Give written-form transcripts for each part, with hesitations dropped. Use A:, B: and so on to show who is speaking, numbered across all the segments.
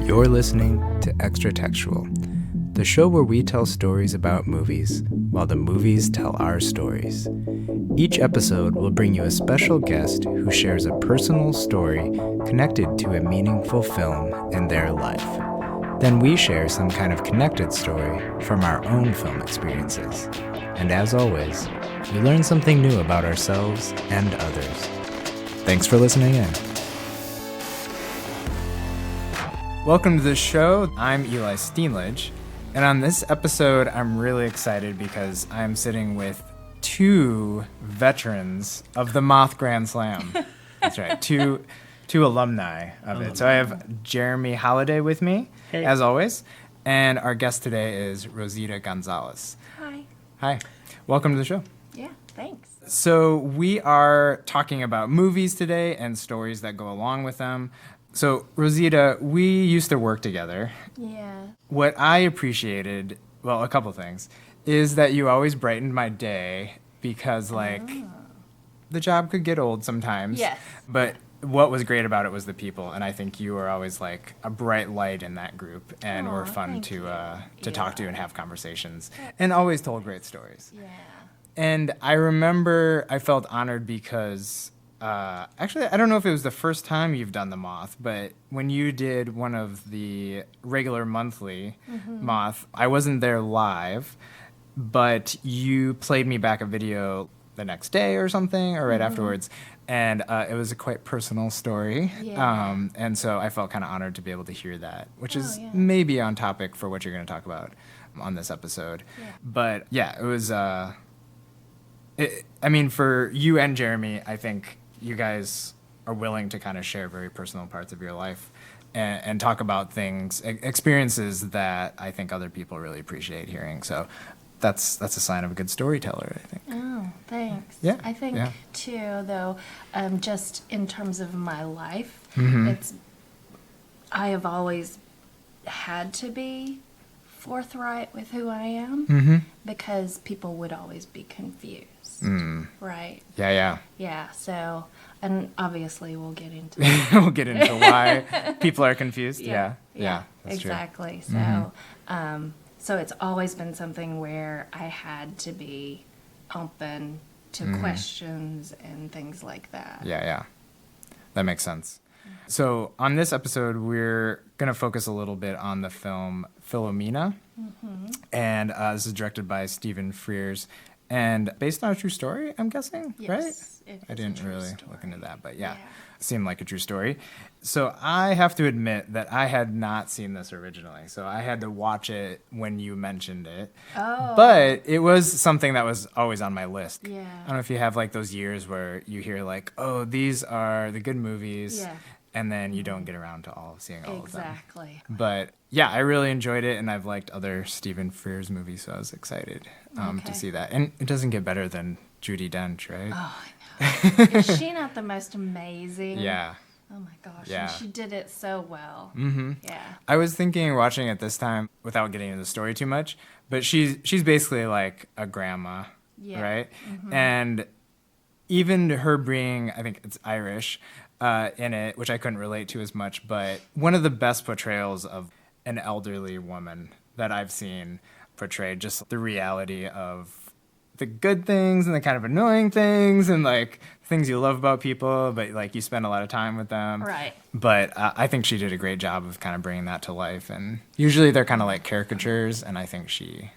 A: You're listening to Extra Textual, the show where we tell stories about movies while the movies tell our stories. Each episode will bring you a special guest who shares a personal story connected to a meaningful film in their life. Then we share some kind of connected story from our own film experiences. And as always, we learn something new about ourselves and others. Thanks for listening in. Welcome to the show. I'm Eli Steenledge, and on this episode, I'm really excited because I'm sitting with two veterans of the Moth Grand Slam. That's right, two alumni of it. So I have Jeremy Holliday with me, as always, and our guest today is Rosita González.
B: Hi.
A: Hi. Welcome to the show.
B: Yeah, thanks.
A: So we are talking about movies today and stories that go along with them. So, Rosita, we used to work together.
B: Yeah.
A: What I appreciated, well, a couple things, is that you always brightened my day because, the job could get old sometimes.
B: Yes.
A: But what was great about it was the people, and I think you were always like a bright light in that group, and were fun to talk to and have conversations, and always told great stories.
B: Yeah.
A: And I remember I felt honored because... actually, I don't know if it was the first time you've done the Moth, but when you did one of the regular monthly Moth, I wasn't there live, but you played me back a video the next day or something, or right afterwards, and it was a quite personal story.
B: Yeah.
A: And so I felt kind of honored to be able to hear that, which is maybe on topic for what you're going to talk about on this episode. Yeah. But yeah, it was, for you and Jeremy, I think you guys are willing to kind of share very personal parts of your life and talk about things, experiences that I think other people really appreciate hearing. So that's a sign of a good storyteller, I think.
B: Oh, thanks.
A: Yeah.
B: I think, too, though, just in terms of my life, I have always had to be forthright with who I am because people would always be confused. Right.
A: Yeah.
B: Yeah. So, and obviously we'll get into
A: We'll get into why people are confused. Yeah. That's
B: exactly.
A: true.
B: So, so it's always been something where I had to be open to questions and things like that.
A: Yeah. That makes sense. So on this episode, we're going to focus a little bit on the film Philomena. And this is directed by Stephen Frears. And based on a true story, I'm guessing, right?
B: Yes, it is
A: I didn't really
B: story.
A: look into that, but yeah, seemed like a true story. So I have to admit that I had not seen this originally. So I had to watch it when you mentioned it.
B: Oh.
A: But it was something that was always on my list.
B: Yeah.
A: I don't know if you have like those years where you hear like, oh, these are the good movies.
B: Yeah.
A: And then you don't get around to seeing all of them.
B: Exactly.
A: But yeah, I really enjoyed it, and I've liked other Stephen Frears movies, so I was excited to see that. And it doesn't get better than Judi Dench, right?
B: Oh, I know. Is she not the most amazing?
A: Yeah.
B: Oh my gosh.
A: Yeah.
B: And she did it so well. Yeah.
A: I was thinking, watching it this time, without getting into the story too much, but she's basically like a grandma, right? And even her being, I think it's Irish, in it, which I couldn't relate to as much, but one of the best portrayals of an elderly woman that I've seen portrayed, just the reality of the good things and the kind of annoying things and like things you love about people, but like you spend a lot of time with them.
B: Right.
A: But I think she did a great job of kind of bringing that to life. And usually they're kind of like caricatures, and I think she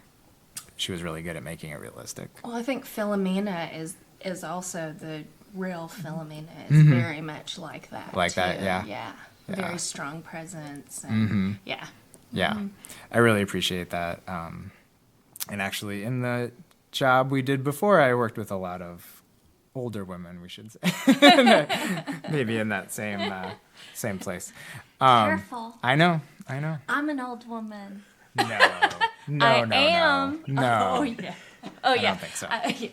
A: was really good at making it realistic.
B: Well, I think Philomena is also the real Philomena is very much like that.
A: Like
B: too.
A: that, yeah.
B: Yeah.
A: Yeah.
B: Very strong presence. And Yeah.
A: Yeah, I really appreciate that. And actually, in the job we did before, I worked with a lot of older women, we should say. Maybe in that same place.
B: Careful.
A: I know.
B: I'm an old woman.
A: No.
B: I am.
A: No.
B: Oh, yeah. Oh, yeah.
A: I don't think so.
B: I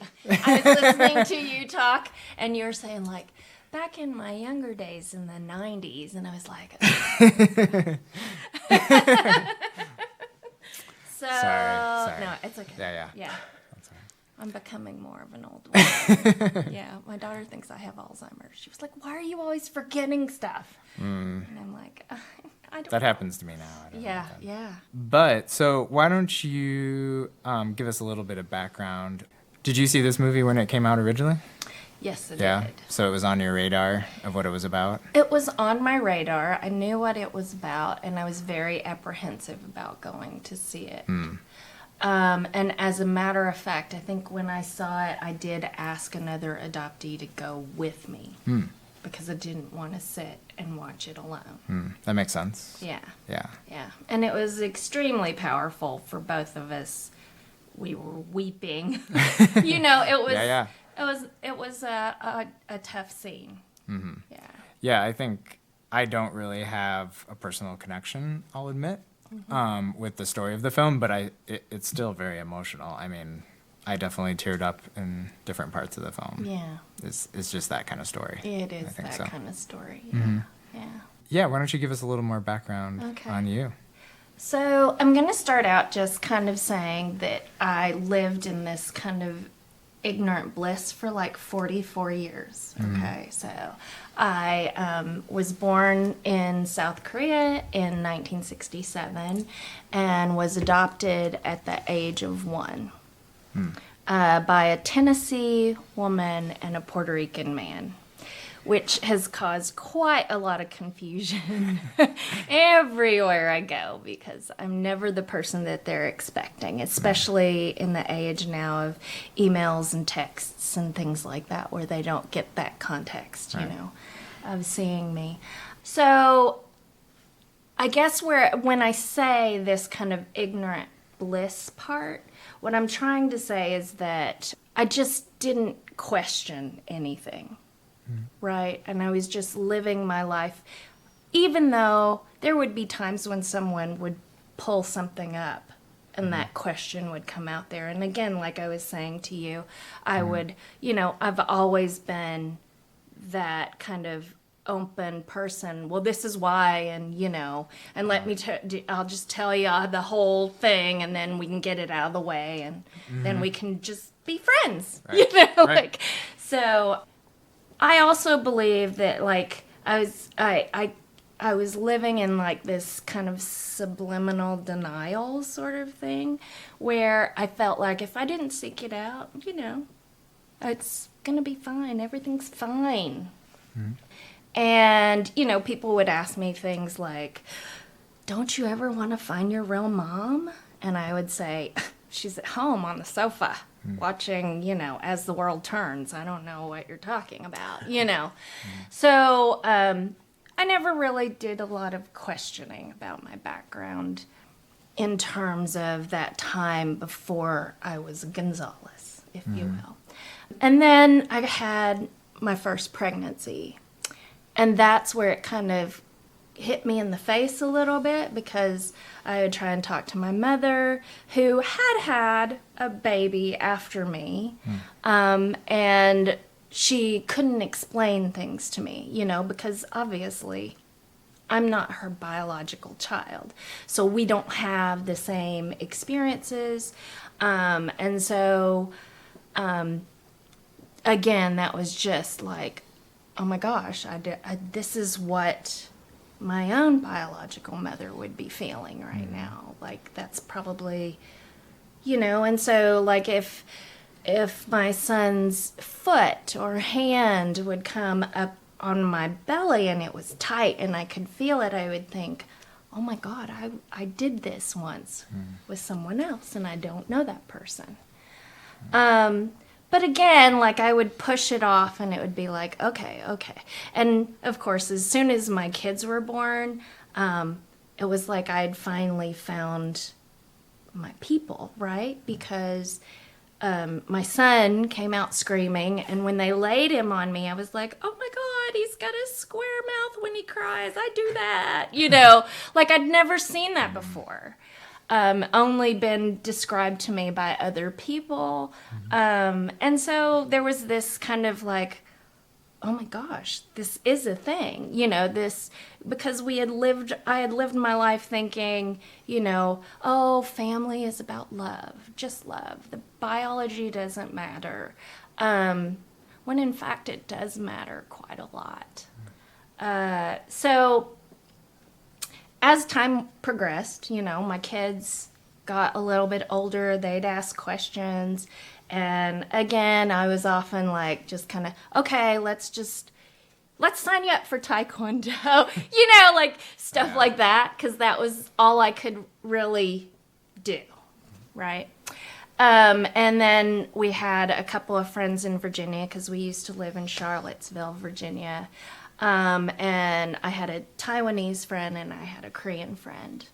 B: was listening to you talk, and you were saying, like, back in my younger days in the 90s, and I was like... So...
A: Sorry.
B: No, it's okay.
A: Yeah. That's all right.
B: I'm becoming more of an old woman. Yeah, my daughter thinks I have Alzheimer's. She was like, why are you always forgetting stuff? And I'm like,
A: That happens to me now. I don't know
B: Yeah,
A: about that.
B: yeah.
A: But, so why don't you give us a little bit of background? Did you see this movie when it came out originally?
B: Yes, it
A: Yeah.
B: did.
A: So it was on your radar of what it was about?
B: It was on my radar. I knew what it was about, and I was very apprehensive about going to see it. And as a matter of fact, I think when I saw it, I did ask another adoptee to go with me because I didn't want to sit and watch it alone.
A: That makes sense.
B: Yeah.
A: Yeah.
B: Yeah. And it was extremely powerful for both of us. We were weeping. You know, it was
A: Yeah.
B: it was a tough scene. Yeah.
A: Yeah, I think I don't really have a personal connection, I'll admit, with the story of the film, but it's still very emotional. I mean, I definitely teared up in different parts of the film.
B: Yeah.
A: It's just that kind of story.
B: It is
A: I think
B: that
A: so.
B: kind of story. Yeah. Yeah.
A: Yeah, why don't you give us a little more background
B: Okay.
A: on you?
B: So I'm going to start out just kind of saying that I lived in this kind of ignorant bliss for like 44 years. Okay, so I was born in South Korea in 1967 and was adopted at the age of 1 by a Tennessee woman and a Puerto Rican man, which has caused quite a lot of confusion everywhere I go because I'm never the person that they're expecting, especially in the age now of emails and texts and things like that where they don't get that context, you know, of seeing me. So I guess when I say this kind of ignorant bliss part, what I'm trying to say is that I just didn't question anything. Right? And I was just living my life, even though there would be times when someone would pull something up and that question would come out there. And again, like I was saying to you, I would, you know, I've always been that kind of open person. Well, this is why, and you know, and let me I'll just tell you the whole thing and then we can get it out of the way and then we can just be friends.
A: Right.
B: You know,
A: Right.
B: like so I also believe that like I was living in like this kind of subliminal denial sort of thing where I felt like if I didn't seek it out, you know, it's going to be fine. Everything's fine. And, you know, people would ask me things like, don't you ever want to find your real mom? And I would say, she's at home on the sofa watching, you know, As the World Turns. I don't know what you're talking about, you know. So I never really did a lot of questioning about my background in terms of that time before I was Gonzalez, if you will. And then I had my first pregnancy. And that's where it kind of hit me in the face a little bit because I would try and talk to my mother who had a baby after me. And she couldn't explain things to me, you know, because obviously I'm not her biological child. So we don't have the same experiences. And so, again, that was just like, oh my gosh, this is what my own biological mother would be feeling right now. Like, that's probably, you know, and so, like, if my son's foot or hand would come up on my belly and it was tight and I could feel it, I would think, oh my God, I did this once with someone else and I don't know that person. But again, like I would push it off and it would be like, okay. And of course, as soon as my kids were born, it was like I'd finally found my people, right? Because my son came out screaming, and when they laid him on me, I was like, oh my God, he's got a square mouth when he cries. I do that, you know, like I'd never seen that before. Only been described to me by other people. And so there was this kind of like, oh my gosh, this is a thing, you know, this, because I had lived my life thinking, you know, oh, family is about love, just love. The biology doesn't matter. When in fact it does matter quite a lot. So as time progressed, my kids got a little bit older, they'd ask questions. And again, I was often like, just kind of, okay, let's sign you up for Taekwondo, like stuff like that, because that was all I could really do, right? And then we had a couple of friends in Virginia, because we used to live in Charlottesville, Virginia. And I had a Taiwanese friend and I had a Korean friend.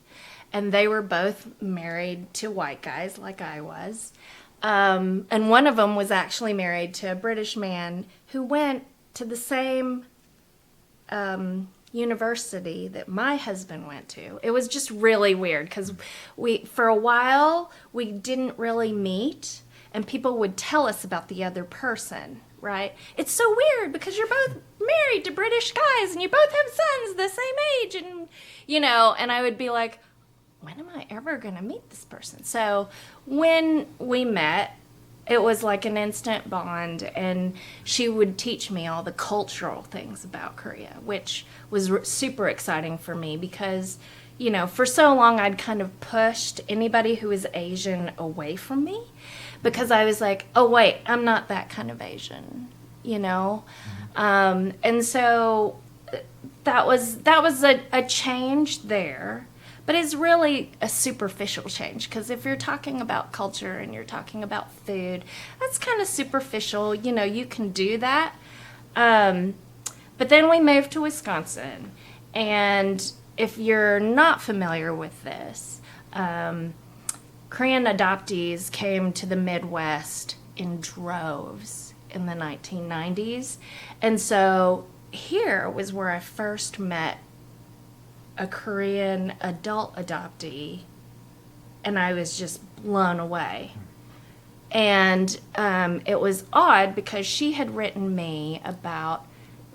B: And they were both married to white guys like I was. And one of them was actually married to a British man who went to the same university that my husband went to. It was just really weird because for a while, we didn't really meet, and people would tell us about the other person, right? It's so weird because you're both married to British guys and you both have sons the same age, and and I would be like, when am I ever going to meet this person? So when we met, it was like an instant bond, and she would teach me all the cultural things about Korea, which was super exciting for me because, for so long I'd kind of pushed anybody who was Asian away from me because I was like, oh, wait, I'm not that kind of Asian, and so that was a change there. But it's really a superficial change, because if you're talking about culture and you're talking about food, that's kind of superficial. You can do that. But then we moved to Wisconsin. And if you're not familiar with this, Korean adoptees came to the Midwest in droves in the 1990s. And so here was where I first met a Korean adult adoptee, and I was just blown away. And it was odd because she had written me about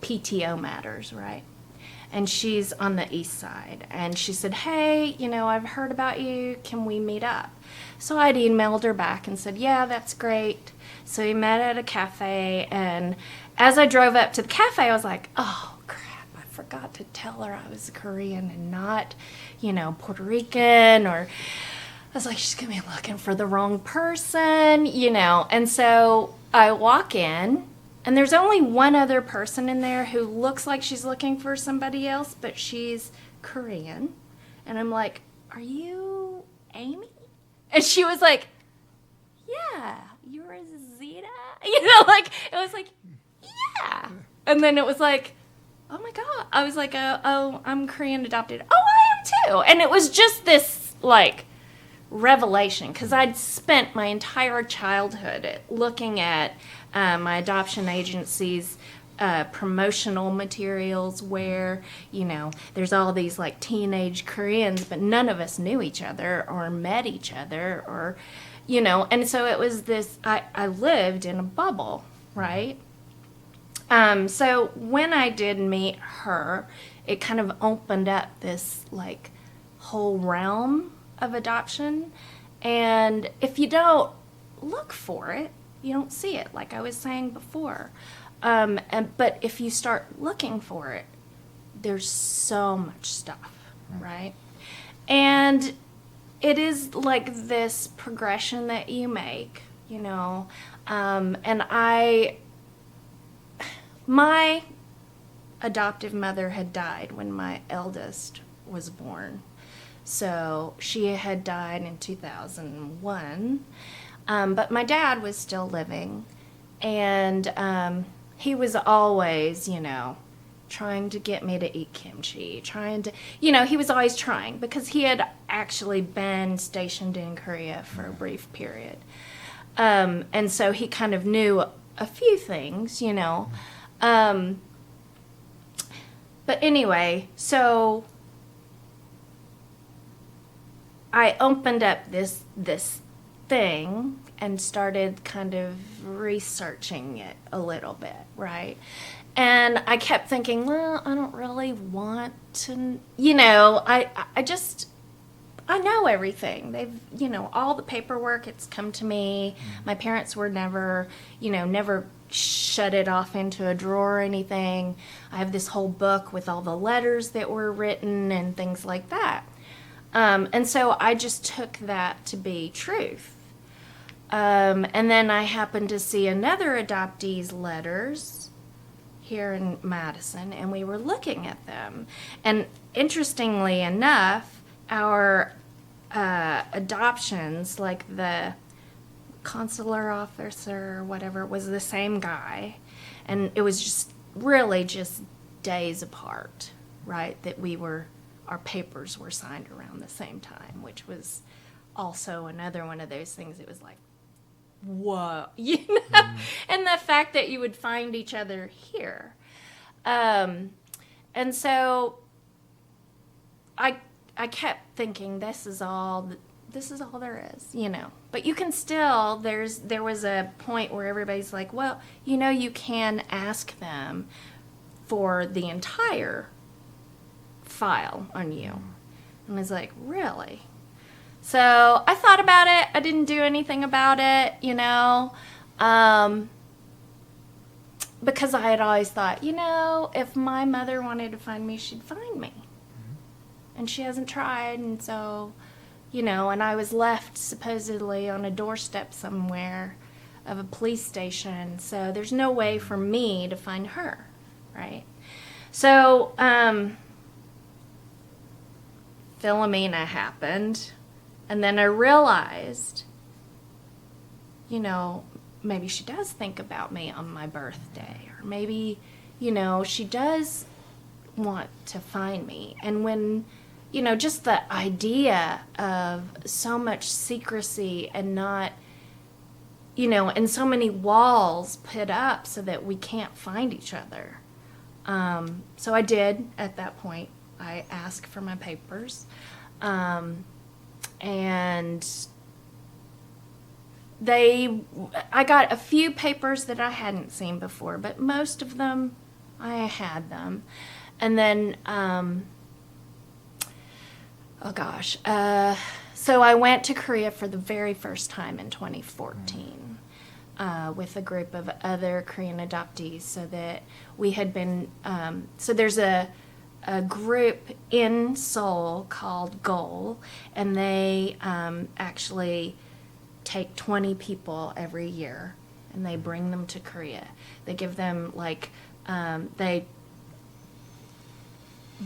B: PTO matters, right? And she's on the east side, and she said, hey, I've heard about you, can we meet up? So I'd emailed her back and said, yeah, that's great. So we met at a cafe, and as I drove up to the cafe, I was like, oh, forgot to tell her I was Korean and not, Puerto Rican, or I was like, she's gonna be looking for the wrong person, and so I walk in, and there's only one other person in there who looks like she's looking for somebody else, but she's Korean, and I'm like, are you Amy? And she was like, yeah, you're Rosita, it was like, yeah, and then it was like, oh my God. I was like, oh, I'm Korean adopted. Oh, I am too. And it was just this, revelation, because I'd spent my entire childhood looking at my adoption agency's promotional materials where, there's all these, teenage Koreans, but none of us knew each other or met each other or, and so it was this, I lived in a bubble, right? So when I did meet her, it kind of opened up this whole realm of adoption. And if you don't look for it, you don't see it, like I was saying before. But if you start looking for it, there's so much stuff, right? And it is like this progression that you make, and my adoptive mother had died when my eldest was born. So she had died in 2001. But my dad was still living. And he was always, trying to get me to eat kimchi, he was always trying because he had actually been stationed in Korea for a brief period. And so he kind of knew a few things, but anyway, so I opened up this thing and started kind of researching it a little bit, right? And I kept thinking, well, I don't really want to, I know everything. They've, all the paperwork, it's come to me. My parents were never shut it off into a drawer or anything. I have this whole book with all the letters that were written and things like that. And so I just took that to be truth. And then I happened to see another adoptee's letters here in Madison, and we were looking at them. And interestingly enough, our adoptions, like the consular officer or whatever, was the same guy. And it was just really just days apart, right? That our papers were signed around the same time, which was also another one of those things. It was like, whoa, and the fact that you would find each other here. And so I kept thinking, this is all there is, But you can still, there was a point where everybody's like, well, you can ask them for the entire file on you. And I was like, really? So I thought about it. I didn't do anything about it, because I had always thought, if my mother wanted to find me, she'd find me. And she hasn't tried, and so, and I was left supposedly on a doorstep somewhere of a police station, so there's no way for me to find her, right? So, Philomena happened, and then I realized, maybe she does think about me on my birthday, or maybe, she does want to find me. And when, just the idea of so much secrecy and not, and so many walls put up so that we can't find each other. So I did at that point. I asked for my papers, and I got a few papers that I hadn't seen before, but most of them, I had them. And then, so I went to Korea for the very first time in 2014 with a group of other Korean adoptees, so that we had been, so there's a group in Seoul called Goal, and they actually take 20 people every year, and they bring them to Korea. They give them, they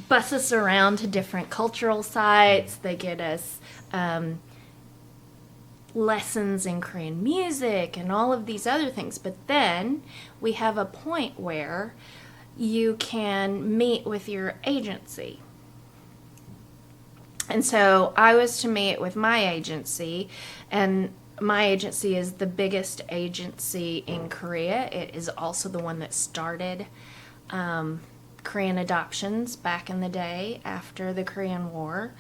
B: bus us around to different cultural sites. They get us lessons in Korean music and all of these other things. But then we have a point where you can meet with your agency. And so I was to meet with my agency, and my agency is the biggest agency in Korea. It is also the one that started Korean adoptions back in the day after the Korean War.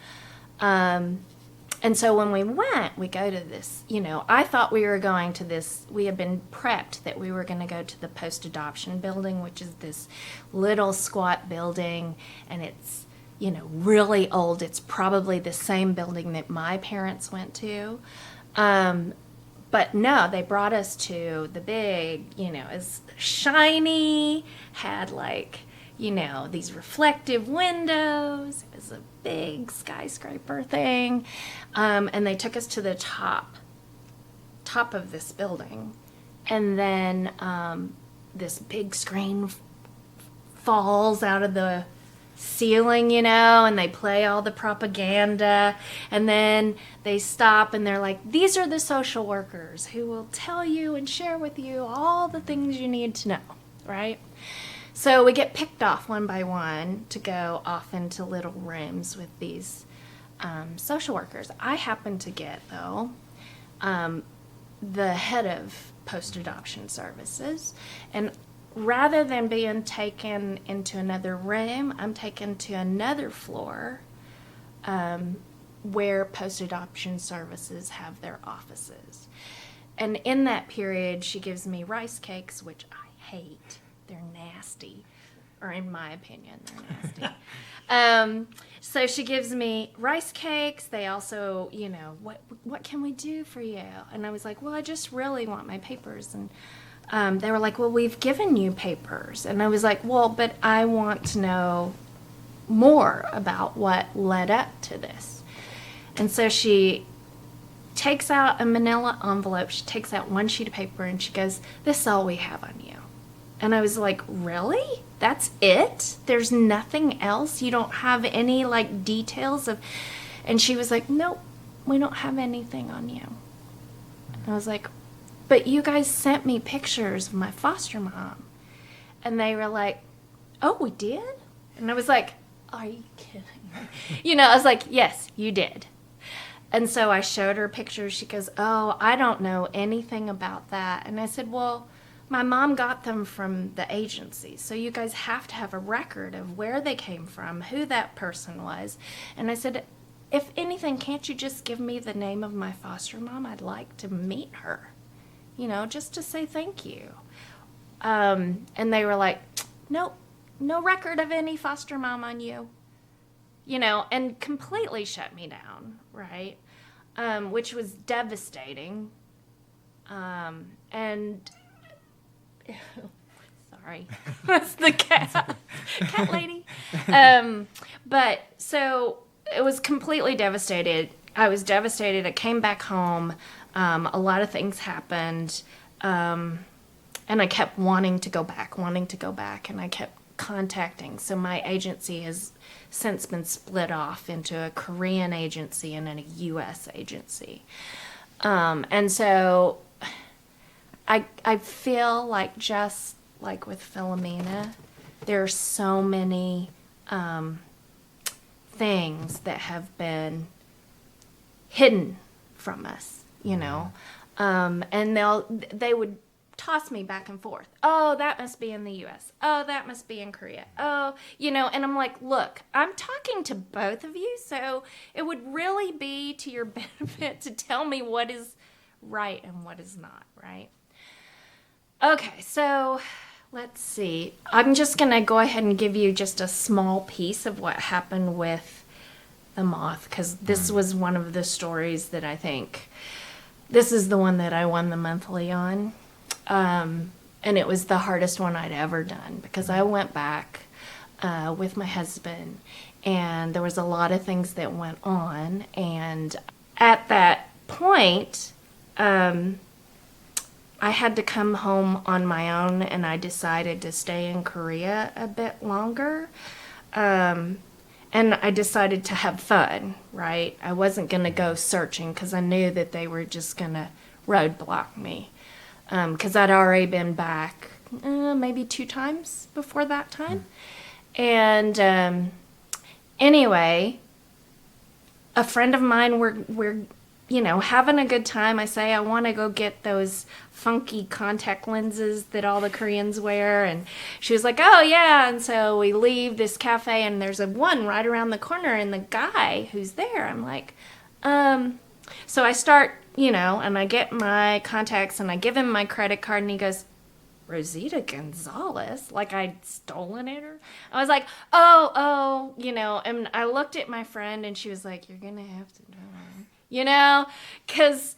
B: And so when we went, we go to this, I thought we were going to this, we had been prepped that we were going to go to the post-adoption building, which is this little squat building, and it's, really old. It's probably the same building that my parents went to. But no, they brought us to the big, it's shiny, had these reflective windows. It was a big skyscraper thing. And they took us to the top of this building. And then this big screen falls out of the ceiling, and they play all the propaganda. And then they stop and they're like, these are the social workers who will tell you and share with you all the things you need to know, right? So we get picked off one by one to go off into little rooms with these social workers. I happen to get, though, the head of post-adoption services, and rather than being taken into another room, I'm taken to another floor where post-adoption services have their offices. And in that period, she gives me rice cakes, which I hate. They're nasty, or in my opinion, they're nasty. So she gives me rice cakes. They also, what can we do for you? And I was like, well, I just really want my papers. And they were like, well, we've given you papers. And I was like, well, but I want to know more about what led up to this. And so she takes out a manila envelope. She takes out one sheet of paper and she goes, this is all we have on you. And I was like, really? That's it? There's nothing else? You don't have any like details of... And she was like, nope, we don't have anything on you. And I was like, but you guys sent me pictures of my foster mom. And they were like, oh, we did? And I was like, are you kidding me? I was like, yes, you did. And so I showed her pictures. She goes, oh, I don't know anything about that. And I said, well, my mom got them from the agency. So you guys have to have a record of where they came from, who that person was. And I said, if anything, can't you just give me the name of my foster mom? I'd like to meet her, just to say thank you. And they were like, nope, no record of any foster mom on you. And completely shut me down, right? Which was devastating. And sorry, that's the cat lady. But so it was completely devastated. I was devastated. I came back home. A lot of things happened. And I kept wanting to go back, and I kept contacting. So my agency has since been split off into a Korean agency and a U.S. agency. And so I feel like, just like with Philomena, there are so many things that have been hidden from us, and they would toss me back and forth. Oh, that must be in the U.S. Oh, that must be in Korea. Oh, and I'm like, look, I'm talking to both of you, so it would really be to your benefit to tell me what is right and what is not, right? Okay, so let's see. I'm just going to go ahead and give you just a small piece of what happened with the moth, because this was one of the stories that I think, this is the one that I won the monthly on. And it was the hardest one I'd ever done, because I went back with my husband, and there was a lot of things that went on. And at that point, I had to come home on my own, and I decided to stay in Korea a bit longer. And I decided to have fun, right? I wasn't going to go searching, because I knew that they were just going to roadblock me. Because I'd already been back maybe 2 times before that time. And anyway, a friend of mine, we're having a good time. I say, I want to go get those funky contact lenses that all the Koreans wear. And she was like, oh, yeah. And so we leave this cafe, and there's one right around the corner. And the guy who's there, I'm like, so I start, and I get my contacts, and I give him my credit card, and he goes, Rosita González? Like I'd stolen it? Or I was like, oh, and I looked at my friend, and she was like, you're going to have to because,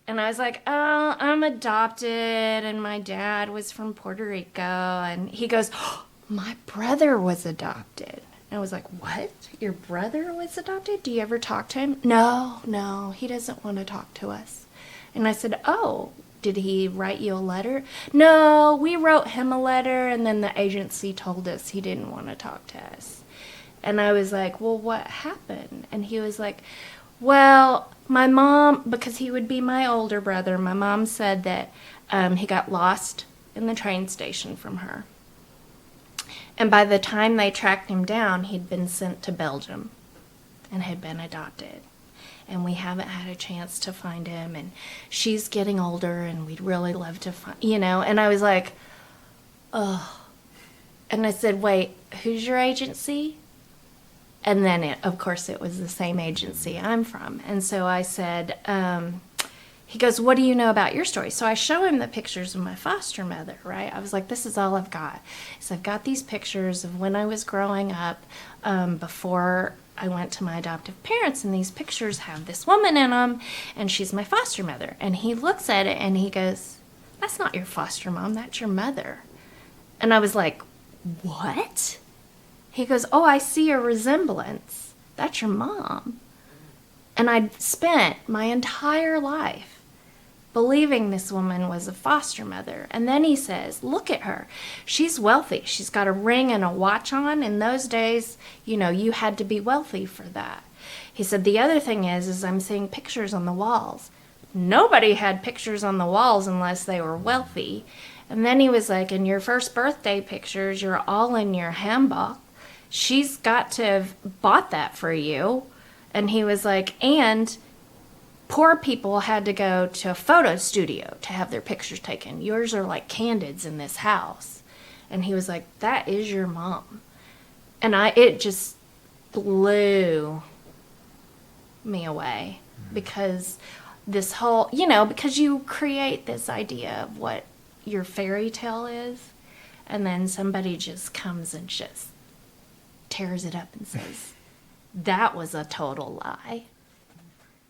B: and I was like, oh, I'm adopted, and my dad was from Puerto Rico, and he goes, oh, my brother was adopted. And I was like, what? Your brother was adopted? Do you ever talk to him? No, he doesn't want to talk to us. And I said, oh, did he write you a letter? No, we wrote him a letter, and then the agency told us he didn't want to talk to us. And I was like, well, what happened? And he was like, well, my mom, because he would be my older brother, my mom said that he got lost in the train station from her. And by the time they tracked him down, he'd been sent to Belgium and had been adopted. And we haven't had a chance to find him. And she's getting older, and we'd really love to find, And I was like, oh. And I said, wait, who's your agency? And then, of course, it was the same agency I'm from. And so I said, he goes, what do you know about your story? So I show him the pictures of my foster mother, right? I was like, this is all I've got. So I've got these pictures of when I was growing up before I went to my adoptive parents. And these pictures have this woman in them, and she's my foster mother. And he looks at it, and he goes, that's not your foster mom, that's your mother. And I was like, what? He goes, oh, I see a resemblance. That's your mom. And I'd spent my entire life believing this woman was a foster mother. And then he says, look at her. She's wealthy. She's got a ring and a watch on. In those days, you know, you had to be wealthy for that. He said, the other thing is I'm seeing pictures on the walls. Nobody had pictures on the walls unless they were wealthy. And then he was like, in your first birthday pictures, you're all in your handbook. She's got to have bought that for you. And he was like, and poor people had to go to a photo studio to have their pictures taken. Yours are like candids in this house. And he was like, that is your mom. And it just blew me away, because this whole, you know, because you create this idea of what your fairy tale is, and then somebody just comes and just tears it up and says, that was a total lie.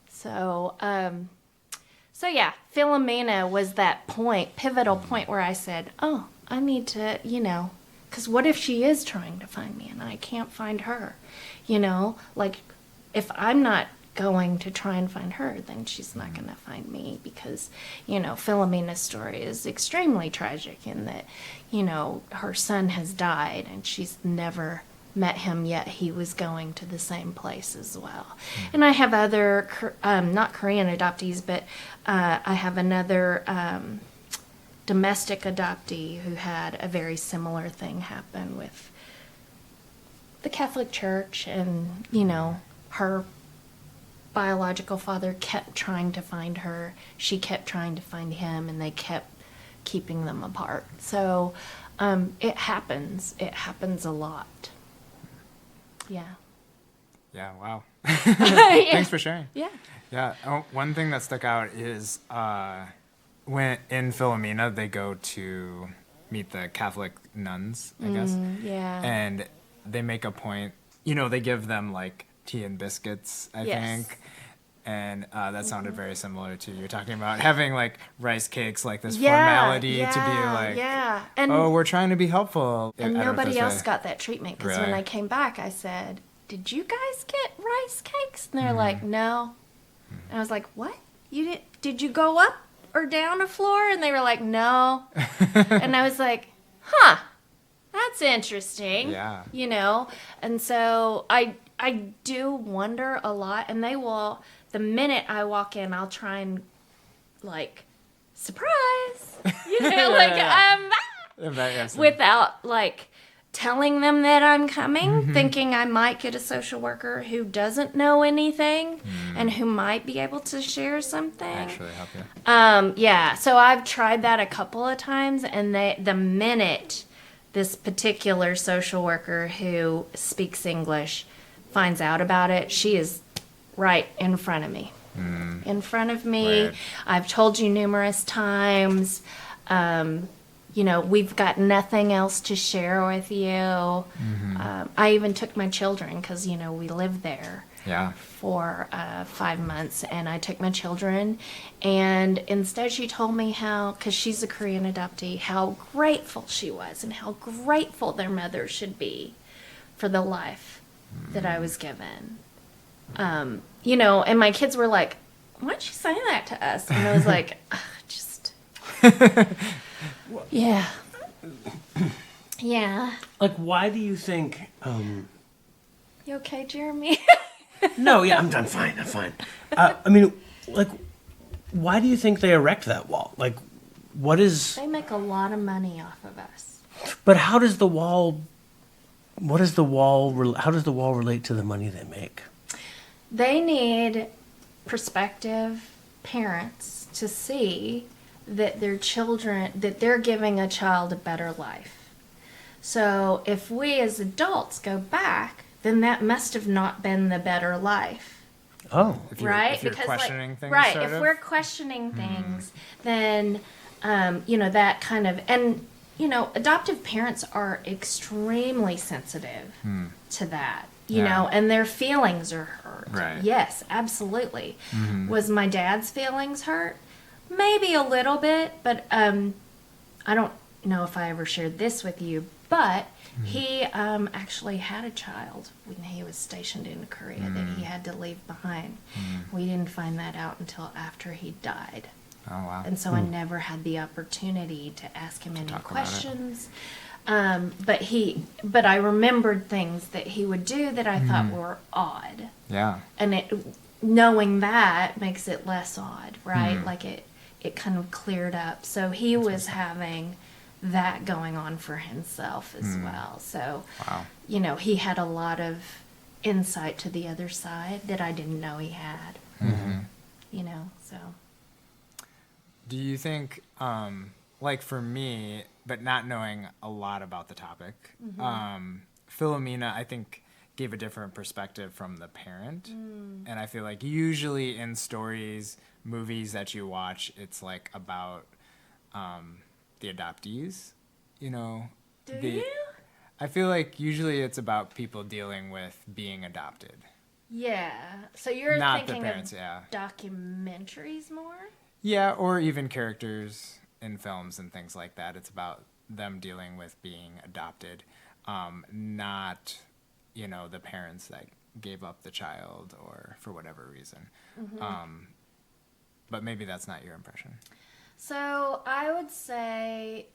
B: So yeah, Philomena was that pivotal point where I said, oh, I need to, you know, because what if she is trying to find me and I can't find her? You know, like, if I'm not going to try and find her, then she's not going to find me, because, you know, Philomena's story is extremely tragic in that, you know, her son has died and she's never met him, yet he was going to the same place as well. And I have other, not Korean adoptees, but I have another domestic adoptee who had a very similar thing happen with the Catholic Church, and, you know, her biological father kept trying to find her, she kept trying to find him, and they kept keeping them apart. So it happens a lot. Yeah.
A: Yeah, wow. Thanks for sharing.
B: Yeah.
A: Yeah. Oh, one thing that stuck out is when in Philomena, they go to meet the Catholic nuns, I guess.
B: Yeah.
A: And they make a point, you know, they give them like tea and biscuits, I think. And that sounded very similar to you're talking about having like rice cakes, like this formality to be like,
B: and,
A: oh, we're trying to be helpful.
B: And nobody else got that treatment, because when I came back, I said, did you guys get rice cakes? And they're like, no. And I was like, what? You did you go up or down a floor? And they were like, no. And I was like, huh, that's interesting.
A: Yeah.
B: You know? And so I do wonder a lot, and they will, the minute I walk in, I'll try and, like, surprise, you know, like, I'm back, without, like, telling them that I'm coming, thinking I might get a social worker who doesn't know anything and who might be able to share something.
A: Actually help you.
B: Yeah, so I've tried that a couple of times, and the minute this particular social worker who speaks English finds out about it, she is right in front of me. In front of me. Right. I've told you numerous times, you know, we've got nothing else to share with you. I even took my children, because, you know, we lived there for 5 months, and I took my children, and instead she told me how, because she's a Korean adoptee, how grateful she was and how grateful their mother should be for the life that I was given. You know, and my kids were like, why'd you say that to us? And I was like, just, yeah. Yeah.
C: Like, why do you think,
B: You okay, Jeremy?
C: No, yeah, I'm fine, I'm fine. I mean, like, why do you think they erect that wall? Like, what is...
B: They make a lot of money off of us.
C: But how does the wall... how does the wall relate to the money they make?
B: They need prospective parents to see that their children, that they're giving a child a better life. So if we as adults go back, then that must have not been the better life.
C: Oh.
B: Right?
A: If you're
B: because
A: questioning things,
B: right,
A: sort
B: if
A: of?
B: we're questioning things, then, you know, that kind of, and, you know, adoptive parents are extremely sensitive to that. You know, and their feelings are hurt.
A: Right.
B: Yes, absolutely. Was my dad's feelings hurt? maybe a little bit, but I don't know if I ever shared this with you, but he actually had a child when he was stationed in Korea that he had to leave behind. We didn't find that out until after he died.
A: Oh, wow.
B: And so I never had the opportunity to ask him any
A: talk about it.
B: questions. But I remembered things that he would do that I thought were odd.
A: Yeah.
B: And knowing that makes it less odd, right? Like it kind of cleared up. So he was having that going on for himself as well. So,
A: Wow.
B: you know, he had a lot of insight to the other side that I didn't know he had. You know, so.
A: Do you think, like for me, but not knowing a lot about the topic, Philomena, I think, gave a different perspective from the parent. And I feel like usually in stories, movies that you watch, it's like about the adoptees, you know.
B: Do you?
A: I feel like usually it's about people dealing with being adopted.
B: Yeah. So you're
A: Not the
B: thinking
A: parents,
B: of
A: yeah.
B: documentaries more?
A: Yeah, or even characters in films and things like that. It's about them dealing with being adopted, not, you know, the parents that gave up the child or for whatever reason. But maybe that's not your impression.
B: So I would say,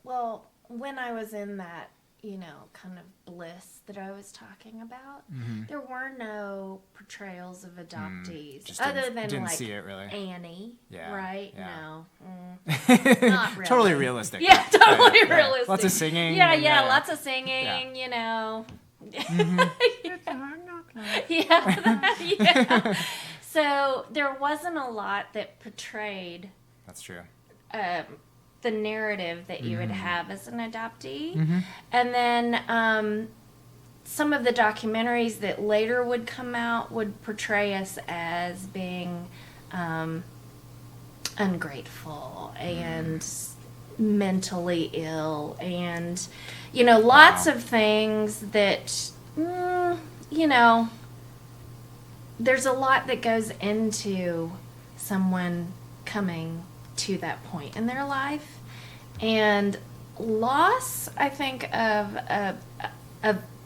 B: well, when I was in that, you know, kind of bliss that I was talking about, there were no portrayals of adoptees
A: Just
B: other than
A: didn't
B: like
A: see it really.
B: Annie,
A: Yeah,
B: right?
A: yeah.
B: No, not really.
A: Totally realistic.
B: Yeah, totally
A: Yeah.
B: realistic.
A: Lots of singing.
B: Yeah,
A: and
B: yeah, lots of singing.
A: Yeah.
B: You know.
C: It's a hard knock life.
B: Yeah, yeah. So there wasn't a lot that portrayed
A: That's true.
B: the narrative that you would have as an adoptee. And then some of the documentaries that later would come out would portray us as being ungrateful and mentally ill and, you know, lots of things that, you know, there's a lot that goes into someone coming to that point in their life, and loss, I think, of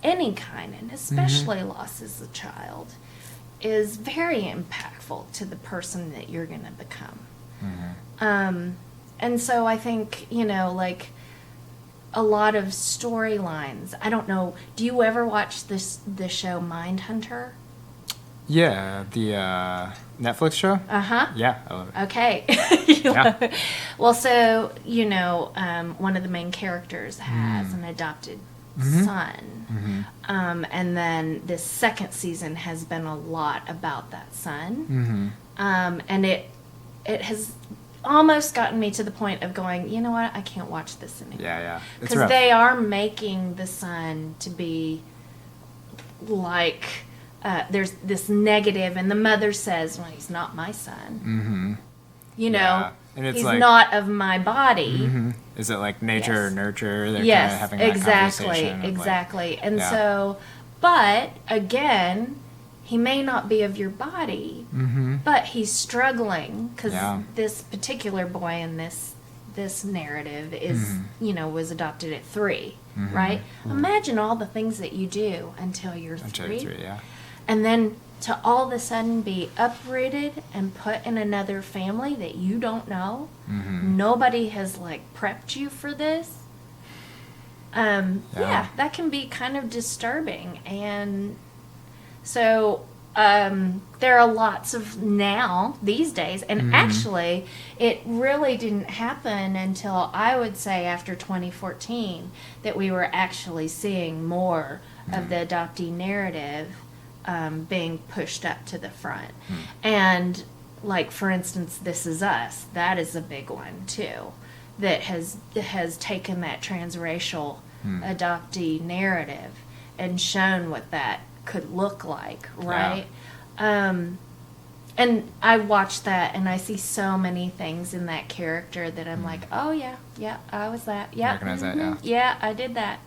B: any kind, and especially loss as a child, is very impactful to the person that you're going to become. And so I think, you know, like a lot of storylines. I don't know. Do you ever watch the show Mindhunter?
A: Yeah, the Netflix show?
B: Uh-huh.
A: Yeah, I love it.
B: Okay.
A: Yeah.
B: Well, so, you know, one of the main characters has an adopted son. And then this second season has been a lot about that son. And it has almost gotten me to the point of going, you know what, I can't watch this anymore.
A: Yeah. It's
B: Because
A: rough.
B: they are making the son to be like... there's this negative, and the mother says, well, he's not my son. You know,
A: Yeah. And it's
B: he's
A: like-
B: not of my body.
A: Is it like nature or nurture? They're kind of
B: Yes,
A: having that
B: exactly,
A: conversation of, like-
B: exactly. And
A: Yeah.
B: so, but again, he may not be of your body, but he's struggling because
A: Yeah.
B: this particular boy in this narrative is, you know, was adopted at 3, right? Imagine all the things that you do until you're 3.
A: Until you're 3, yeah.
B: And then to all of a sudden be uprooted and put in another family that you don't know. Nobody has like prepped you for this. Yeah, that can be kind of disturbing. And so there are lots of now these days, and actually it really didn't happen until I would say after 2014 that we were actually seeing more of the adoptee narrative being pushed up to the front. And like, for instance, This Is Us, that is a big one too, that has taken that transracial adoptee narrative and shown what that could look like, right? And I watch that and I see so many things in that character that I'm like, oh yeah, I was that. Yeah,
A: Recognize that, yeah.
B: Yeah, I did that.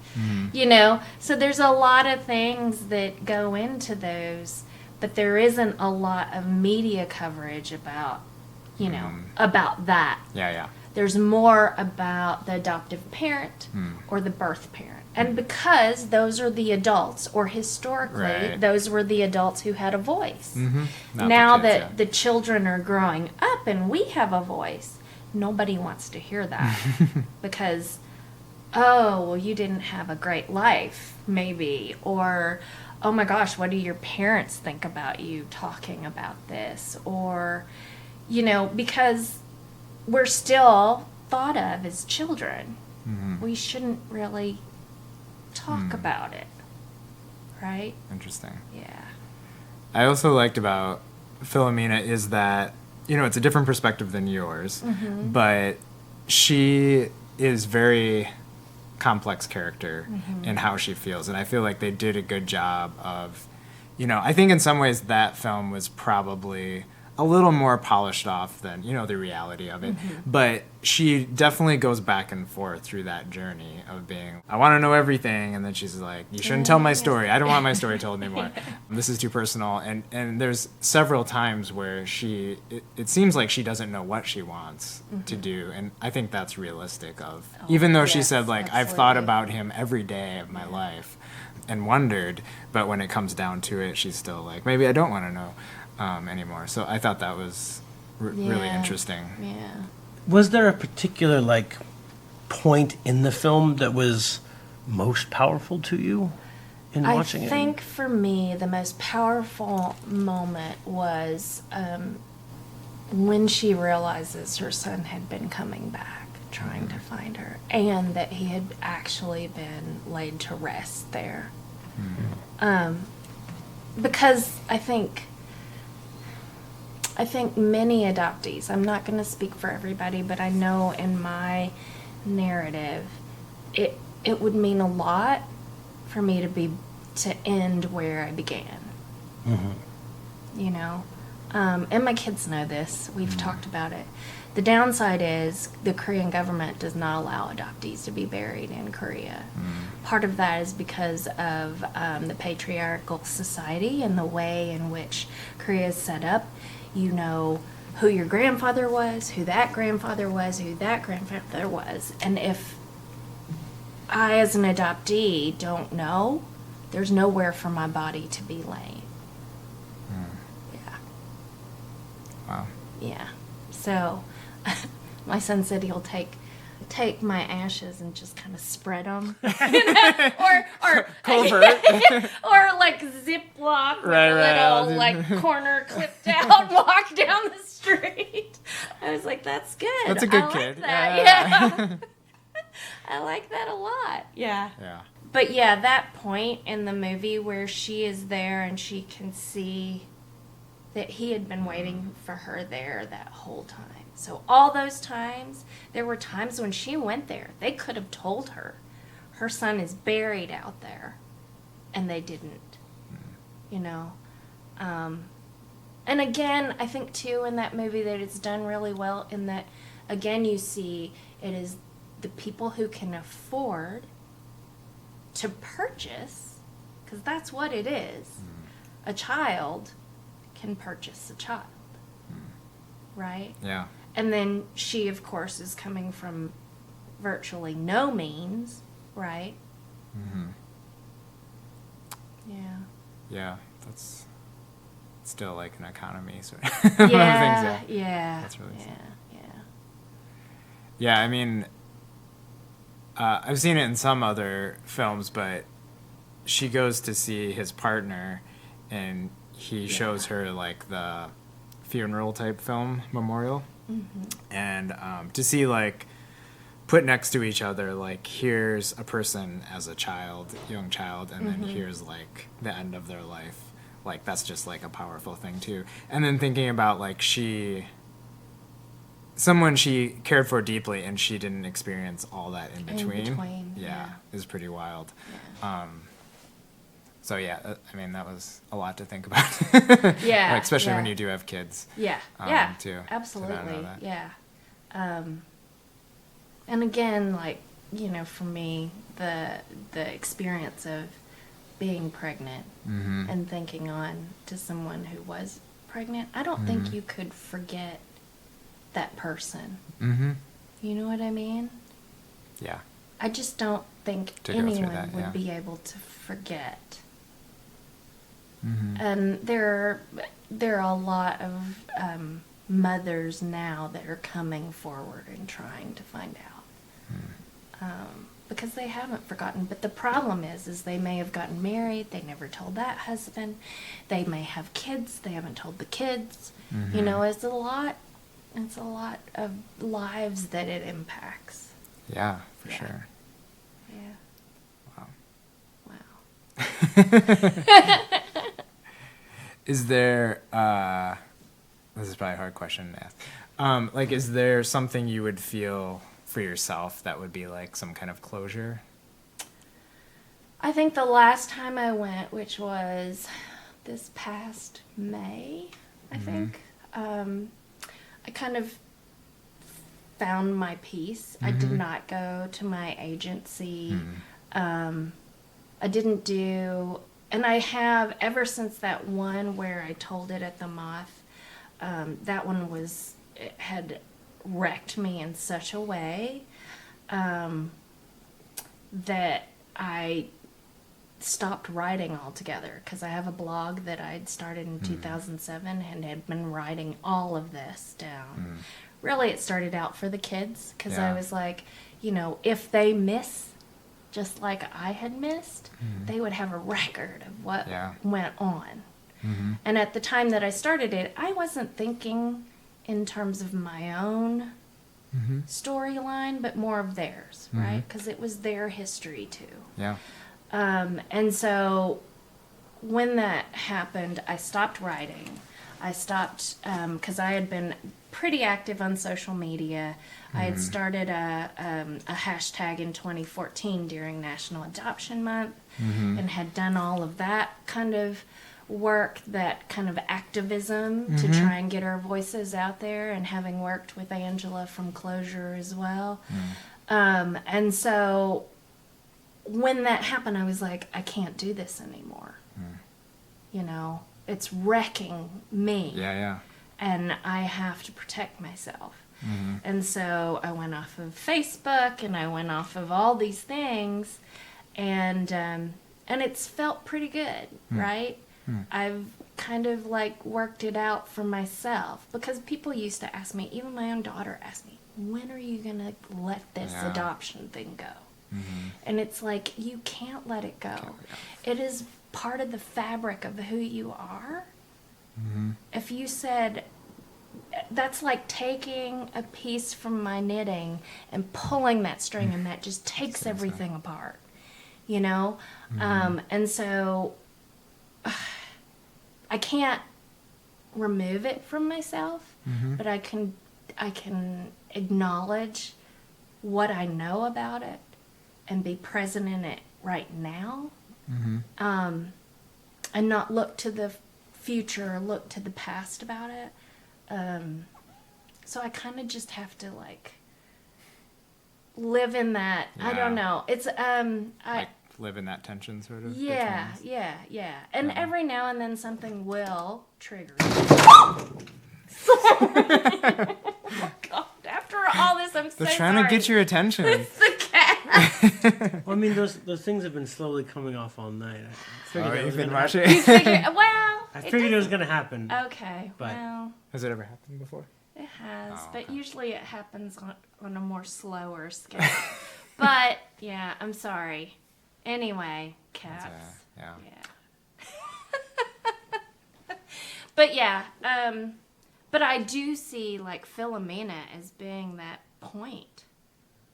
B: You know, so there's a lot of things that go into those, but there isn't a lot of media coverage about, you know, about that.
A: Yeah.
B: There's more about the adoptive parent or the birth parent. And because those are the adults, or historically, those were the adults who had a voice. Now that the children are growing up and we have a voice, nobody wants to hear that. Because, oh, well, you didn't have a great life, maybe. Or, oh my gosh, what do your parents think about you talking about this? Or, you know, because we're still thought of as children. We shouldn't really talk about it, right?
A: Interesting.
B: Yeah.
A: I also liked about Philomena is that, you know, it's a different perspective than yours, but she is very complex character in how she feels, and I feel like they did a good job of, you know, I think in some ways that film was probably a little more polished off than, you know, the reality of it. But she definitely goes back and forth through that journey of being, I want to know everything, and then she's like, you shouldn't tell my story. I don't want my story told anymore. This is too personal. And there's several times where it seems like she doesn't know what she wants to do. And I think that's realistic of, even though she said, like, I've thought about him every day of my life and wondered, but when it comes down to it, she's still like, maybe I don't want to know anymore. So I thought that was really interesting.
B: Yeah.
C: Was there a particular, like, point in the film that was most powerful to you in watching it?
B: I think for me, the most powerful moment was when she realizes her son had been coming back, trying to find her, and that he had actually been laid to rest there. Because I think many adoptees, I'm not going to speak for everybody, but I know in my narrative, it would mean a lot for me to end where I began. You know? And my kids know this. We've talked about it. The downside is the Korean government does not allow adoptees to be buried in Korea. Part of that is because of the patriarchal society and the way in which Korea is set up. You know who your grandfather was, who that grandfather was, who that grandfather was. And if I, as an adoptee, don't know, there's nowhere for my body to be laying. Yeah.
A: Wow.
B: Yeah. So my son said he'll take my ashes and just kind of spread them, or
A: Covert.
B: or like Ziploc with a little like corner clipped out, and walk down the street. I was like, that's good.
A: That's a good
B: I
A: kid.
B: Like that. Yeah. I like that a lot. Yeah.
A: Yeah.
B: But yeah, that point in the movie where she is there and she can see that he had been waiting for her there that whole time. So all those times, there were times when she went there. They could have told her, her son is buried out there, and they didn't, you know. And again, I think too in that movie that it's done really well in that, again, you see it is the people who can afford to purchase, because that's what it is. A child can purchase a child, right?
A: Yeah.
B: And then she, of course, is coming from virtually no means, right? Yeah.
A: Yeah, that's still like an economy sort of
B: Yeah,
A: things.
B: yeah.
A: That's really sad.
B: Yeah.
A: Yeah, I mean, I've seen it in some other films, but she goes to see his partner, and he shows her like the funeral type film memorial, and to see like put next to each other, like here's a person as a child, young child, and then here's like the end of their life. Like that's just like a powerful thing too. And then thinking about like someone she cared for deeply and she didn't experience all that in between. Yeah, is pretty wild. Yeah. So yeah, I mean that was a lot to think about.
B: Yeah.
A: Like, especially when you do have kids.
B: Yeah.
A: Too.
B: Absolutely.
A: To not know that.
B: Yeah. And again, like, you know, for me, the experience of being pregnant and thinking on to someone who was pregnant, I don't think you could forget that person.
A: Mm-hmm.
B: You know what I mean?
A: Yeah.
B: I just don't think
A: To go through
B: anyone
A: that,
B: would
A: yeah.
B: be able to forget.
A: Mm-hmm.
B: And there are a lot of mothers now that are coming forward and trying to find out. Because they haven't forgotten. But the problem is they may have gotten married, they never told that husband. They may have kids, they haven't told the kids.
A: Mm-hmm.
B: You know, it's a lot of lives that it impacts.
A: Yeah, for
B: Yeah.
A: sure.
B: Yeah.
A: Wow.
B: Wow.
A: Is there, this is probably a hard question to ask. Like, is there something you would feel for yourself that would be like some kind of closure?
B: I think the last time I went, which was this past May, I think, I kind of found my peace. I did not go to my agency. I didn't do, and I have ever since that one where I told it at the Moth. That one it had wrecked me in such a way that I stopped writing altogether, because I have a blog that I'd started in 2007 and had been writing all of this down. Really, it started out for the kids, because I
A: Yeah.
B: was like, you know, if they miss just like I had missed, they would have a record of what
A: Yeah.
B: went on.
A: Mm-hmm.
B: And at the time that I started it, I wasn't thinking in terms of my own
A: Mm-hmm.
B: storyline, but more of theirs, right? Because it was their history too.
A: Yeah.
B: And so when that happened, I stopped writing. I stopped because I had been pretty active on social media. I had started a hashtag in 2014 during National Adoption Month and had done all of that kind of work, that kind of activism to try and get our voices out there, and having worked with Angela from Closure as well. And so when that happened, I was like, I can't do this anymore. You know, it's wrecking me.
A: Yeah, yeah.
B: And I have to protect myself. And so I went off of Facebook, and I went off of all these things, and it's felt pretty good, right? I've kind of like worked it out for myself, because people used to ask me, even my own daughter asked me, when are you gonna let this
A: Yeah.
B: adoption thing go? And it's like, you can't let it go. It is part of the fabric of who you are. If you said, that's like taking a piece from my knitting and pulling that string, and that just takes everything apart, you know? And so I can't remove it from myself, but I can acknowledge what I know about it and be present in it right now, and not look to the future or look to the past about it. So I kind of just have to like live in that. I don't know. It's
A: Like live in that tension, sort of.
B: yeah,
A: between-
B: yeah. And every now and then something will trigger. Oh God! After all this, I'm so
A: They're trying
B: sorry.
A: to get your attention.
B: It's the cat.
C: Well, I mean, those things have been slowly coming off all night. I figured
A: Oh,
C: that was
A: you've been
C: gonna happen.
A: watching.
B: Well,
C: I figured it was gonna happen.
B: okay.
C: But-
B: Well,
A: Has it ever happened before?
B: it has,
A: Oh,
B: but
A: okay.
B: usually it happens on a more slower scale. But yeah, I'm sorry. Anyway, cats.
A: Yeah.
B: Yeah. But yeah, but I do see like Philomena as being that point,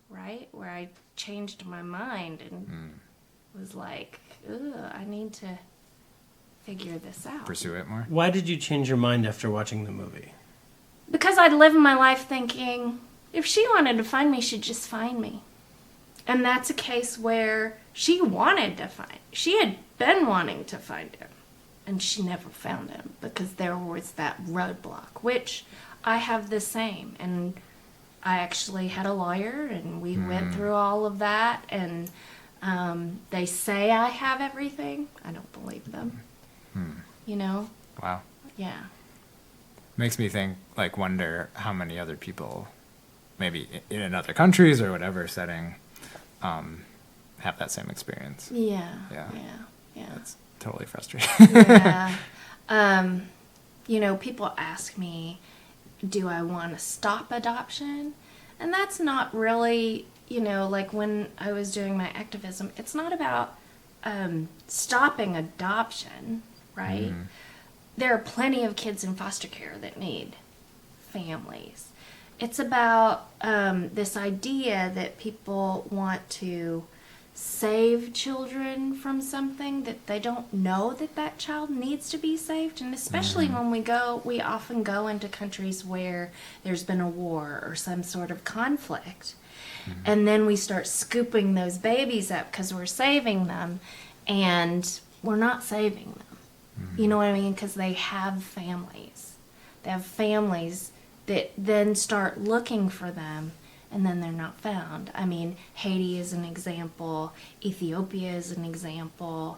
B: right? Where I changed my mind and was like, ugh, I need to figure this out.
A: Pursue it more.
C: Why did you change your mind after watching the movie?
B: Because I'd lived my life thinking, if she wanted to find me, she'd just find me. And that's a case where she had been wanting to find him. And she never found him because there was that roadblock, which I have the same. And I actually had a lawyer, and we went through all of that. And they say I have everything. I don't believe them. You know?
A: Wow.
B: Yeah.
A: Makes me think, like, wonder how many other people, maybe in other countries or whatever setting, have that same experience.
B: Yeah.
A: Yeah.
B: Yeah. Yeah.
A: That's totally frustrating.
B: Yeah. You know, people ask me, do I want to stop adoption? And that's not really, you know, like when I was doing my activism, it's not about stopping adoption, right?
A: Mm-hmm.
B: There are plenty of kids in foster care that need families. It's about this idea that people want to save children from something that they don't know that that child needs to be saved. And especially when we often go into countries where there's been a war or some sort of conflict. And then we start scooping those babies up because we're saving them, and we're not saving them. You know what I mean? Because they have families. They have families that then start looking for them, and then they're not found. I mean, Haiti is an example. Ethiopia is an example.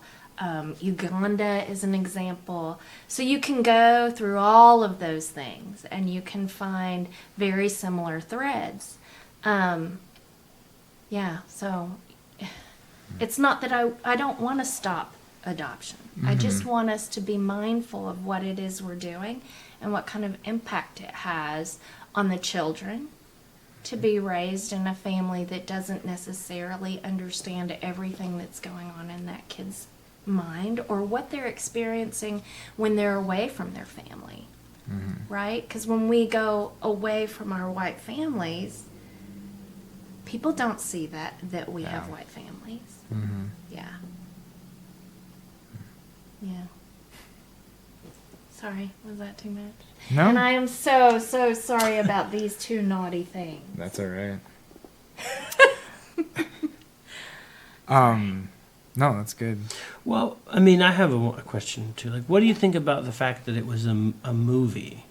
B: Uganda is an example. So you can go through all of those things, and you can find very similar threads. Yeah, so it's not that I don't want to stop adoption. I just want us to be mindful of what it is we're doing and what kind of impact it has on the children to be raised in a family that doesn't necessarily understand everything that's going on in that kid's mind or what they're experiencing when they're away from their family, right? Because when we go away from our white families, people don't see that we have white families. Yeah. Yeah. Sorry, was that too much?
A: No.
B: And I am so sorry about these two naughty things.
A: That's all right. No, that's good.
C: Well, I mean, I have a question too. Like, what do you think about the fact that it was a movie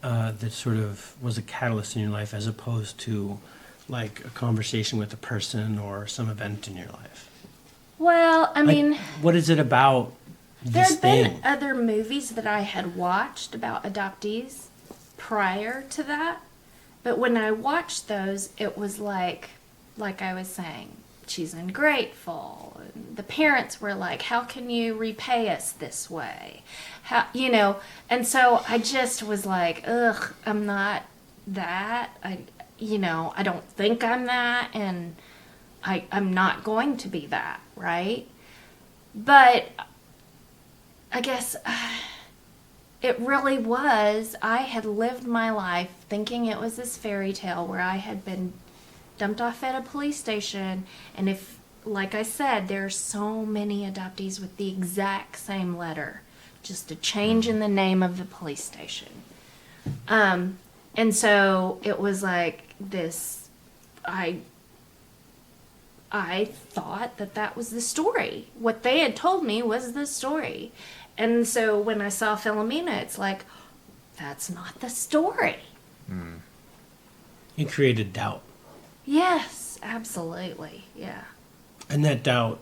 C: that sort of was a catalyst in your life, as opposed to like a conversation with a person or some event in your life?
B: Well, I
C: Like,
B: mean,
C: what is it about
B: there
C: this
B: had been
C: thing?
B: other movies that I had watched about adoptees prior to that, but when I watched those, it was like I was saying, she's ungrateful. And the parents were like, how can you repay us this way? How, you know, and so I just was like, ugh, I'm not that. I don't think I'm that, and I'm not going to be that, right? But I guess it really was. I had lived my life thinking it was this fairy tale where I had been dumped off at a police station, and if, like I said, there are so many adoptees with the exact same letter, just a change in the name of the police station. And so it was like this, I thought that was the story. What they had told me was the story. And so when I saw Philomena, it's like, that's not the story.
C: It created doubt.
B: Yes, absolutely. Yeah.
C: And that doubt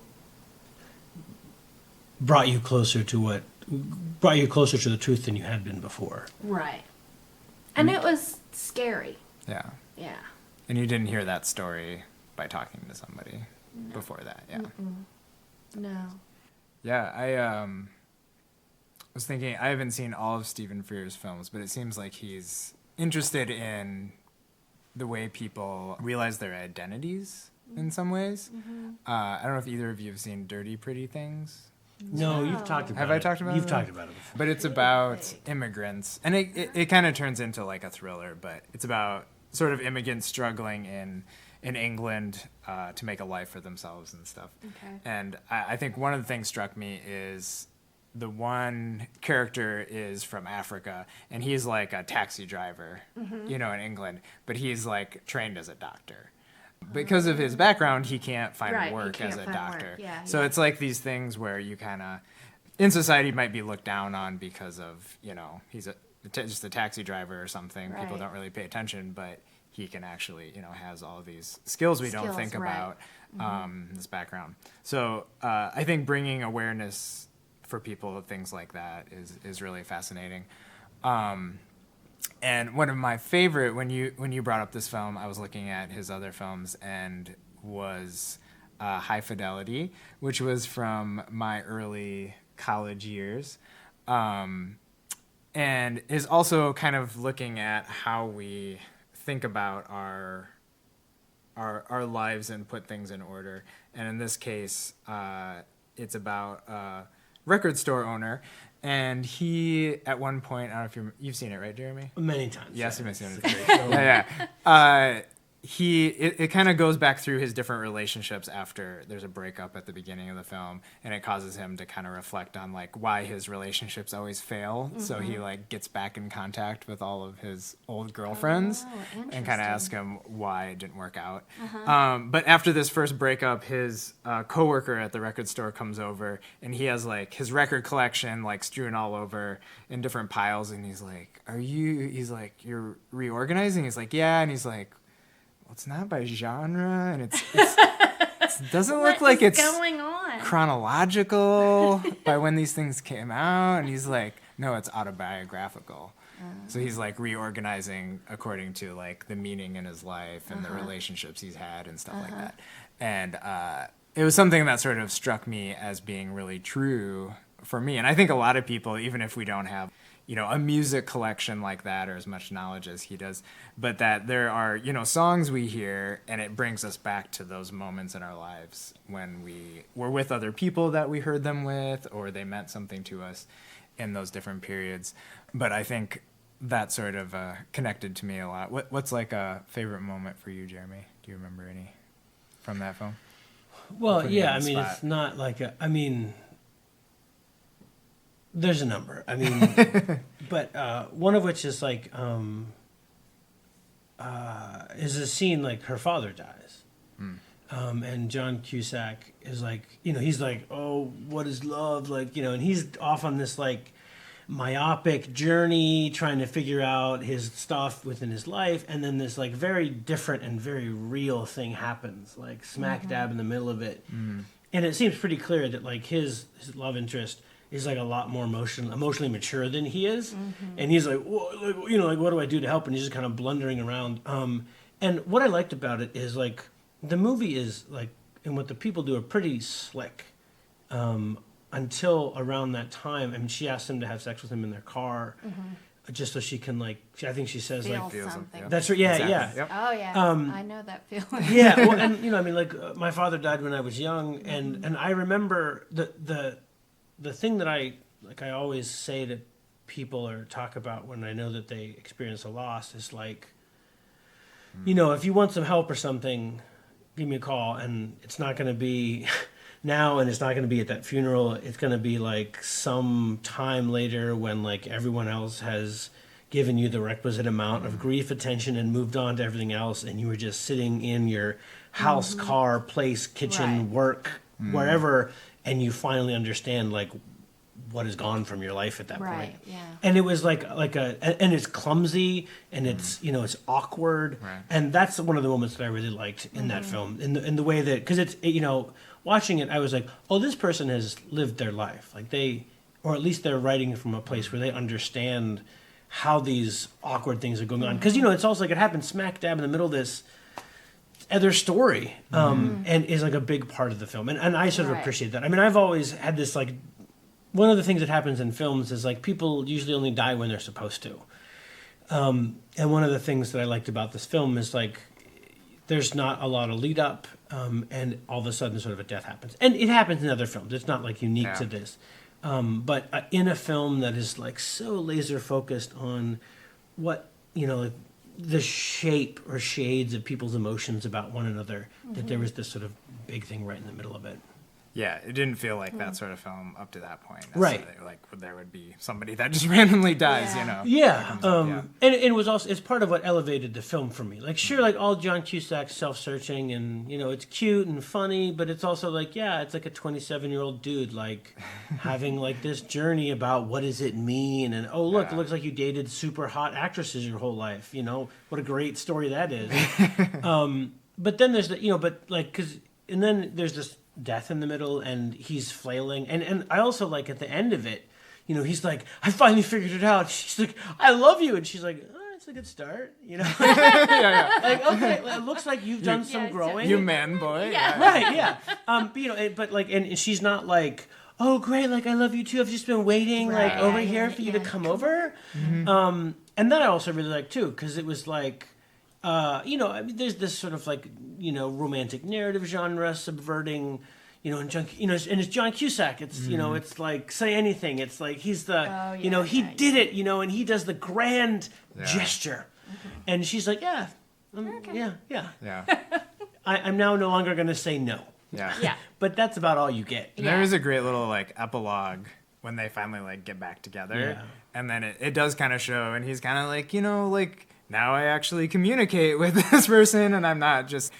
C: brought you closer to the truth than you had been before.
B: Right. And it was scary.
A: Yeah.
B: Yeah.
A: And you didn't hear that story by talking to somebody before that, yeah.
B: No.
A: Yeah, I was thinking, I haven't seen all of Stephen Frear's films, but it seems like he's interested in the way people realize their identities in some ways. I don't know if either of you have seen Dirty Pretty Things.
C: No, you've talked about it.
A: Have I talked about it?
C: You've talked about it before.
A: But it's about immigrants, and it kind of turns into like a thriller, but it's about sort of immigrants struggling in England to make a life for themselves and stuff.
B: Okay.
A: And I think one of the things struck me is the one character is from Africa, and he's like a taxi driver, in England, but he's like trained as a doctor. Because of his background, he can't find work as a doctor.
B: Yeah,
A: so it's like these things where you kind of, in society, might be looked down on because of, he's just a taxi driver or something. People
B: Right.
A: don't really pay attention, but he can actually, has all of these skills we don't think
B: right.
A: about, this background. So I think bringing awareness for people of things like that is really fascinating. And one of my favorite, when you brought up this film, I was looking at his other films and was High Fidelity, which was from my early college years, and is also kind of looking at how we think about our lives and put things in order. And in this case, it's about a record store owner. And he, at one point, I don't know if you've seen it, right, Jeremy?
C: Many times.
A: Yes, you've seen it. Yeah. It kind of goes back through his different relationships after there's a breakup at the beginning of the film, and it causes him to kind of reflect on like why his relationships always fail. So he like gets back in contact with all of his old girlfriends and kind of asks him why it didn't work out. But after this first breakup, his coworker at the record store comes over, and he has like his record collection like strewn all over in different piles, and he's like, he's like, "You're reorganizing?" He's like, "Yeah," and he's like, well, it's not by genre, and it doesn't look like it's
B: going on
A: chronological by when these things came out. And he's like, no, it's autobiographical. So he's like reorganizing according to like the meaning in his life and the relationships he's had and stuff like that. And it was something that sort of struck me as being really true for me. And I think a lot of people, even if we don't have a music collection like that or as much knowledge as he does, but that there are, songs we hear and it brings us back to those moments in our lives when we were with other people that we heard them with, or they meant something to us in those different periods. But I think that sort of connected to me a lot. What's like a favorite moment for you, Jeremy? Do you remember any from that film?
C: Well, yeah, I mean, it's not like there's a number. I mean, but one of which is like is a scene like her father dies, and John Cusack is like, he's like, oh, what is love, like, and he's off on this like myopic journey trying to figure out his stuff within his life, and then this like very different and very real thing happens, like smack dab in the middle of it, and it seems pretty clear that like his love interest is like a lot more emotionally mature than he is, and he's like, like, what do I do to help? And he's just kind of blundering around. And what I liked about it is like the movie is like, and what the people do are pretty slick. Until around that time, I mean, she asked him to have sex with him in their car, just so she can like. I think she says
B: feel
C: like,
B: something.
C: that's right. Yeah,
A: exactly.
C: yeah.
A: Yep.
B: Oh yeah, I know that feeling.
C: Yeah, well, and I mean, like my father died when I was young, and I remember the thing that I always say to people or talk about when I know that they experience a loss is like, if you want some help or something, give me a call, and it's not going to be now, and it's not going to be at that funeral. It's going to be like some time later when like everyone else has given you the requisite amount of grief, attention, and moved on to everything else, and you were just sitting in your house, car, place, kitchen, work, wherever, and you finally understand like what is gone from your life at that point.
B: Yeah.
C: And it was and it's clumsy, and it's it's awkward, and that's one of the moments that I really liked in that film, in the way that, because it's watching it, I was like, oh, this person has lived their life, like or at least they're writing from a place where they understand how these awkward things are going on, because it's also like it happened smack dab in the middle of this other story, and is like a big part of the film, and I sort of appreciate that. I mean, I've always had this like, one of the things that happens in films is like people usually only die when they're supposed to, and one of the things that I liked about this film is like there's not a lot of lead up, and all of a sudden sort of a death happens, and it happens in other films. It's not like unique to this, but in a film that is like so laser focused on what the shape or shades of people's emotions about one another, that there was this sort of big thing right in the middle of it.
A: Yeah, it didn't feel like that sort of film up to that point.
C: Right.
A: Like there would be somebody that just randomly dies,
C: Yeah. And it was also, it's part of what elevated the film for me. Like, sure, like all John Cusack's self-searching and, it's cute and funny, but it's also like, yeah, it's like a 27-year-old dude, like, having like this journey about what does it mean? And, oh, look, it looks like you dated super hot actresses your whole life. What a great story that is. But then there's and then there's this death in the middle, and he's flailing, and I also like at the end of it, he's like, I finally figured it out. She's like, I love you, and she's like, that's a good start. You know,
A: yeah.
C: like okay, well, it looks like you've done some growing.
A: You man boy.
B: Yeah.
C: Right, yeah. But you know, but like, and she's not like, oh great, like I love you too. I've just been waiting like over here for you to come over. And that I also really like too, because it was like, you know, I mean, there's this sort of like, you know, romantic narrative genre subverting. You know, and it's John Cusack. It's you know, it's like Say Anything. It's like he's the you know he did it. You know, and he does the grand gesture, and she's like, yeah, yeah. I'm now no longer going to say no.
A: Yeah.
C: But that's about all you get.
A: And there is a great little like epilogue when they finally like get back together, and then it does kind of show, and he's kind of like, you know, like now I actually communicate with this person, and I'm not just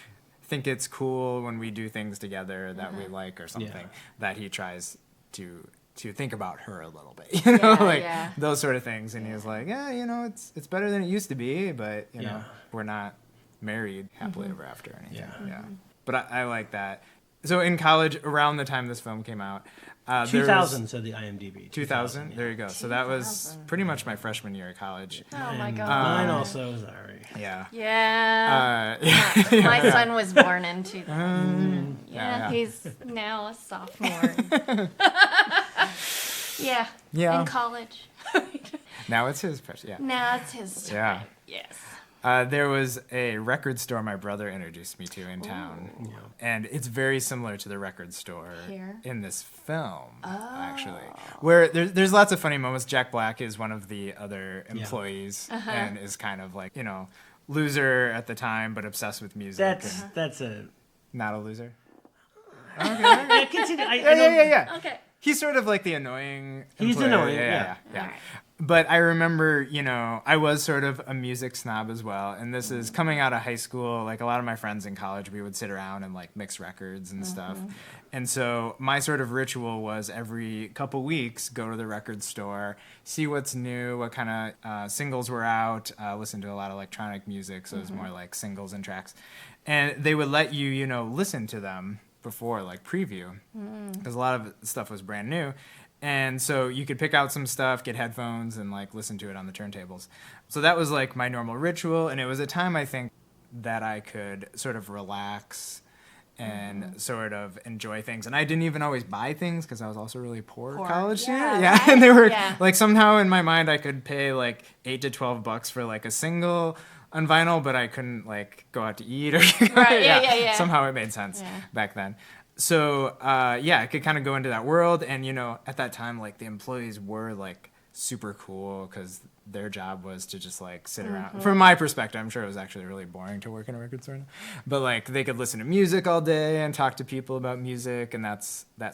A: think it's cool when we do things together that we like or something, that he tries to think about her a little bit, you know, those sort of things. And he was like, yeah, you know, it's better than it used to be, but you know, we're not married happily ever after or anything. But I like that. So in college, around the time this film came out,
C: 2000 said the IMDb.
A: 2000? There you go. So that was pretty much my freshman year of college.
B: Oh my God.
C: Mine also, sorry.
A: Yeah.
B: Yeah. My son was born in 2000. He's now a sophomore. Yeah. In college.
A: Now it's his pressure. Yeah.
B: Now it's his turn.
A: Yeah.
B: Yes.
A: There was a record store my brother introduced me to in town, and it's very similar to the record store in this film, actually, where there's lots of funny moments. Jack Black is one of the other employees and is kind of like, you know, loser at the time, but obsessed with music.
C: That's a...
A: Not a loser?
C: Okay. Yeah, continue.
A: Yeah.
B: Okay.
A: He's sort of like the annoying employee.
C: He's annoying,
A: Yeah.
B: Right.
A: But I remember, you know, I was sort of a music snob as well. And this is coming out of high school. Like a lot of my friends in college, we would sit around and like mix records and stuff. And so my sort of ritual was every couple weeks, go to the record store, see what's new, what kind of singles were out, listen to a lot of electronic music. So it was more like singles and tracks. And they would let you, you know, listen to them before like preview, because a lot of stuff was brand new. And so you could pick out some stuff, get headphones, and like listen to it on the turntables. So that was like my normal ritual, and it was a time I think that I could sort of relax and sort of enjoy things. And I didn't even always buy things because I was also really poor college student.
B: Right.
A: And they were like, somehow in my mind I could pay like $8 to $12 for like a single on vinyl, but I couldn't like go out to eat or somehow it made sense back then. So I could kind of go into that world, and you know, at that time, like the employees were like super cool because their job was to just like sit around. From my perspective, I'm sure it was actually really boring to work in a record store, but like they could listen to music all day and talk to people about music, and that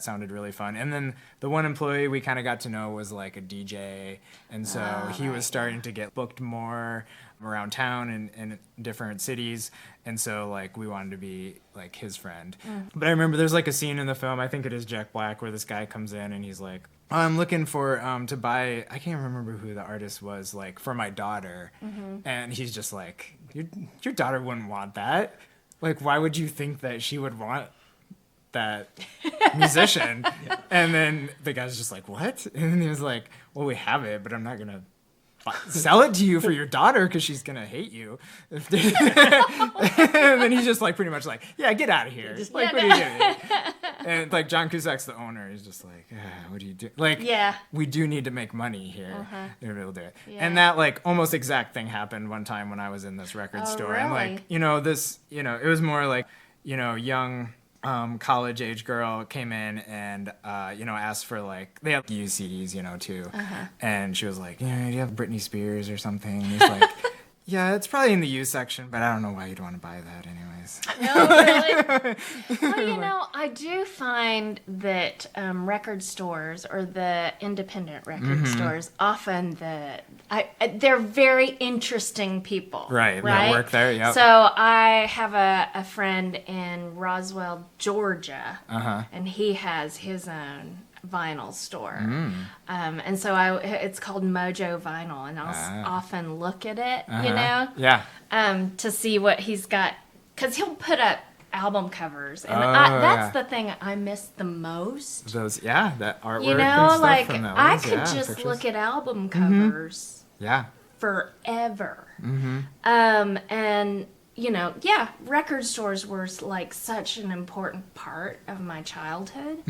A: sounded really fun. And then the one employee we kind of got to know was like a DJ, and so he was starting to get booked more around town in different cities, and so like we wanted to be like his friend. But I remember there's like a scene in the film, I think it is Jack Black, where this guy comes in and he's like, I'm looking for to buy, I can't remember who the artist was, like for my daughter. And he's just like, your daughter wouldn't want that. Like, why would you think that she would want that musician? And then the guy's just like, what? And then he was like, well, we have it, but I'm not gonna sell it to you for your daughter because she's gonna hate you. And then he's just like pretty much like, yeah, get out of here. Just like, what are you doing? And like John Cusack's the owner. He's just like, what do you do? Like, we do need to make money here. And we'll do it. And that like almost exact thing happened one time when I was in this record store.
B: Really?
A: And like, you know, this, you know, it was more like, you know, young college age girl came in and you know, asked for like, they have used CDs, you know, too. And she was like, do you have Britney Spears or something? And he's like, yeah, it's probably in the used section, but I don't know why you'd want to buy that anyways.
B: No, really? Well, you know, I do find that record stores or the independent record stores often they're very interesting people. Right?
A: That work there, yeah.
B: So I have a friend in Roswell, Georgia, and he has his own vinyl store. And so it's called Mojo Vinyl, and I'll often look at it, you know, to see what he's got, because he'll put up album covers, and that's the thing I miss the most.
A: Those, that artwork,
B: you know,
A: and stuff
B: like
A: from those,
B: I could just
A: pictures.
B: look at album covers. forever. And record stores were like such an important part of my childhood.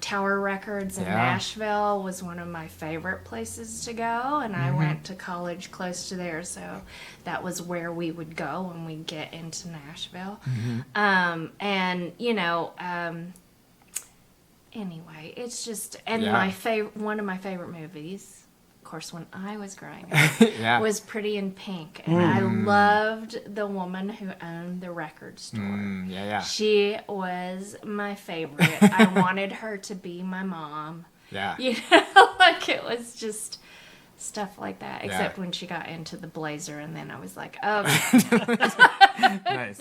B: Tower Records in Nashville was one of my favorite places to go, and I went to college close to there, so that was where we would go when we get into Nashville. Anyway, it's just, and one of my favorite movies, of course, when I was growing up, was Pretty in Pink. And I loved the woman who owned the record store. She was my favorite. I wanted her to be my mom. Like it was just stuff like that. Except when she got into the blazer, and then I was like, oh.
A: Nice.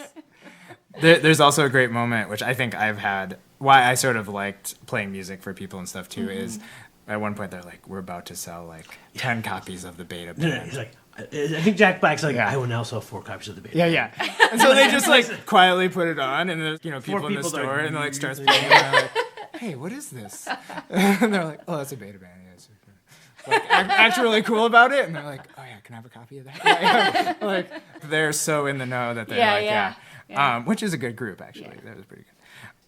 A: There's also a great moment, which I think I've had, why I sort of liked playing music for people and stuff too, is at one point they're like, we're about to sell like 10 copies of the beta band.
C: No, he's like, I think Jack Black's like, I will now sell 4 copies of the beta.
A: And so they just like quietly put it on, and there's people in the store, and they're like starts playing, and they're like, hey, what is this? And they're like, oh, that's a beta band. Like act really cool about it, and they're like, oh yeah, can I have a copy of that? Like they're so in the know that they're which is a good group actually. That was pretty good.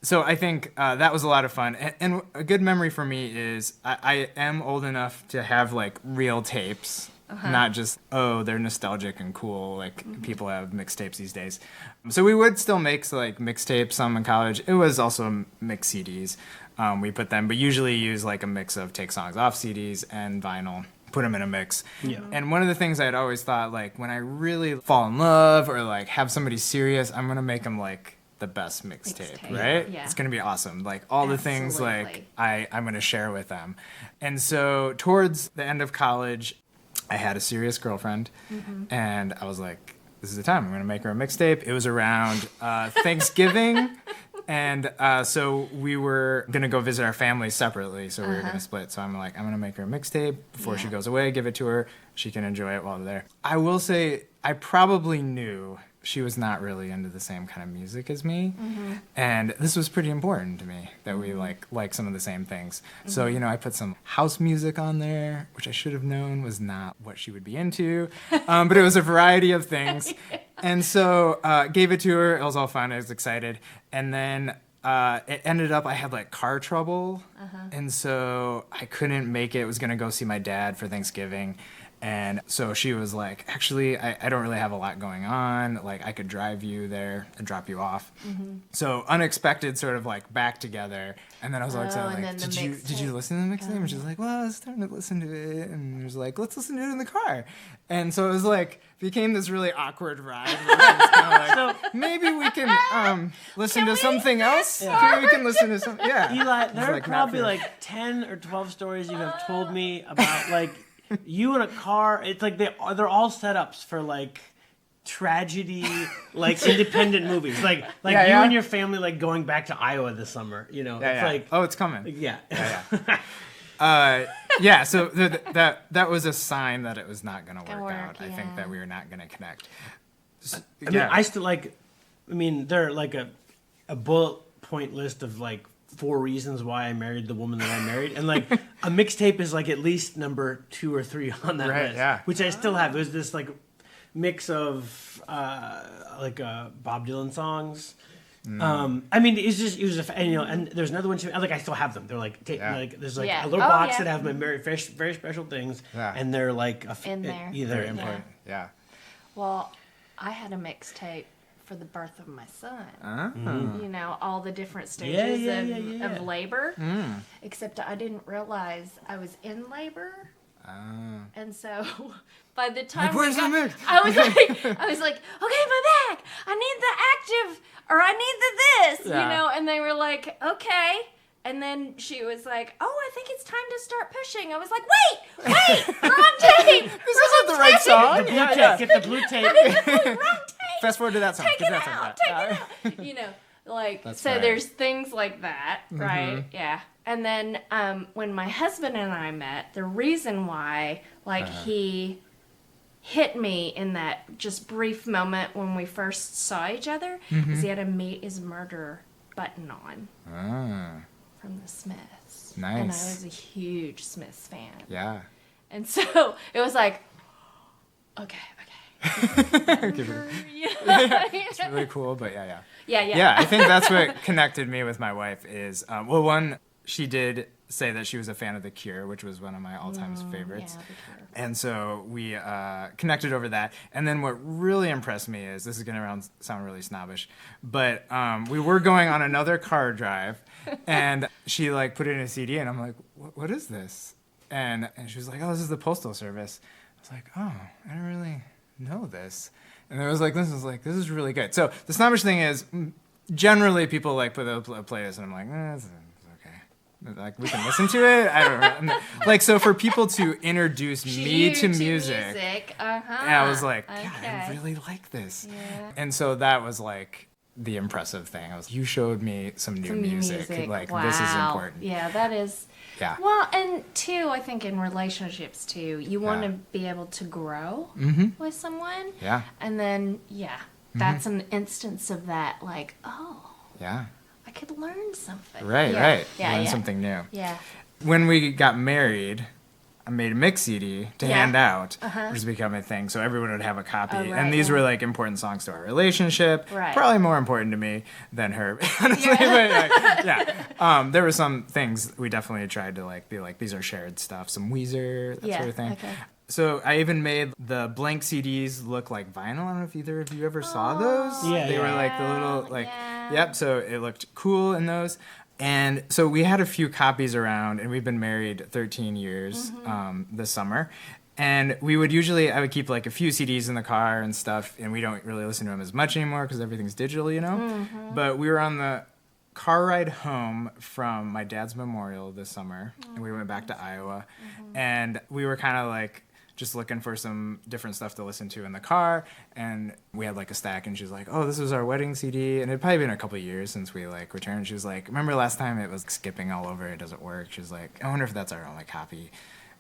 A: So I think that was a lot of fun, and a good memory for me is I am old enough to have like real tapes, not just they're nostalgic and cool like people have mixtapes these days. So we would still make like mixtapes some in college. It was also mix CDs. We put them, but usually use like a mix of take songs off CDs and vinyl, put them in a mix. And one of the things I'd always thought, like when I really fall in love or like have somebody serious, I'm gonna make them like the best mixtape, right? It's gonna be awesome. Like all the things like I'm gonna share with them. And so towards the end of college, I had a serious girlfriend, and I was like, this is the time. I'm gonna make her a mixtape. It was around Thanksgiving. And so we were going to go visit our families separately, so we were going to split. So I'm like, I'm going to make her a mixtape before she goes away, give it to her. She can enjoy it while we're there. I will say I probably knew she was not really into the same kind of music as me. And this was pretty important to me, that we like some of the same things. So, I put some house music on there, which I should have known was not what she would be into. But it was a variety of things. And so gave it to her. It was all fun. I was excited. And then it ended up I had like car trouble. And so I couldn't make it. I was going to go see my dad for Thanksgiving. And so she was like, actually, I don't really have a lot going on. Like, I could drive you there and drop you off. So unexpected sort of like back together. And then I was like, did you listen to the mixtape? And she was like, well, I was starting to listen to it. And it was like, let's listen to it in the car. And so it was like, became this really awkward ride. Where it was kind of like, so maybe we can listen to something else. Maybe we can listen to something.
C: Eli, there are probably like 10 or 12 stories you have told me about like, you in a car. It's like they're all setups for like tragedy, like independent movies. Like you and your family like going back to Iowa this summer. It's like
A: it's coming. So that was a sign that it was not going to work out. I think that we were not going to connect.
C: I still like. They're like a bullet point list of like 4 reasons why I married the woman that I married, and like a mixtape is like at least number 2 or 3 on that list, which I still have. It was this like mix of Bob Dylan songs. It was and there's another one. I still have them. They're like there's like a little box that have my very special things, and they're like
B: in there.
A: Very important.
B: Well, I had a mixtape for the birth of my son. All the different stages of labor. Except I didn't realize I was in labor. And so by the time I was like, okay, my back. I need the active, or I need the this, and they were like, okay. And then she was like, oh, I think it's time to start pushing. I was like, wait, wrong tape.
A: This isn't the right song.
C: Get the blue tape.
B: Wrong tape.
A: Fast forward to that song.
B: Take it out. So there's things like that, right? Yeah. And then when my husband and I met, the reason why, he hit me in that just brief moment when we first saw each other, is he had a Meet Is Murder button on from the Smiths.
A: Nice.
B: And I was a huge Smiths fan.
A: Yeah.
B: And so it was like, Okay.
A: It's really cool, but yeah.
B: Yeah.
A: I think that's what connected me with my wife is, one, she did say that she was a fan of The Cure, which was one of my all-time favorites.
B: Yeah, The Cure.
A: And so we connected over that. And then what really impressed me is, this is going to sound really snobbish, but we were going on another car drive, and she like put it in a CD, and I'm like, what is this? And she was like, oh, this is the Postal Service. I was like, oh, I don't really know this. And I was like, this is really good. So the snobbish thing is, generally people like put a playlist, and I'm like, it's okay. Like, we can listen to it. I don't know. Like, so for people to introduce me to music, and I was like, God, I really like this.
B: Yeah.
A: And so that was like the impressive thing. You showed me some new music. Like,
B: wow.
A: This is important.
B: Yeah, that is.
A: Yeah.
B: Well, and too, I think in relationships too, you want to be able to grow with someone.
A: Yeah.
B: And then, that's an instance of that. Like, oh.
A: Yeah.
B: I could learn something.
A: Right. Learn something new.
B: Yeah.
A: When we got married, I made a mix CD to hand out, which has become a thing. So everyone would have a copy.
B: Oh, right,
A: and these were like important songs to our relationship.
B: Right.
A: Probably more important to me than her, honestly. But there were some things we definitely tried to be like, these are shared stuff. Some Weezer, that sort of thing.
B: Okay.
A: So I even made the blank CDs look like vinyl. I don't know if either of you ever saw those.
C: Yeah,
A: They were like the little Yep. So it looked cool in those. And so we had a few copies around, and we've been married 13 years this summer. And I would keep like a few CDs in the car and stuff, and we don't really listen to them as much anymore because everything's digital, But we were on the car ride home from my dad's memorial this summer, and we went back to Iowa, and we were kind of like just looking for some different stuff to listen to in the car, and we had like a stack, and she was like, oh, this was our wedding CD, and it'd probably been a couple of years since we like returned. She was like, remember last time it was skipping all over, it doesn't work. She was like, I wonder if that's our only copy.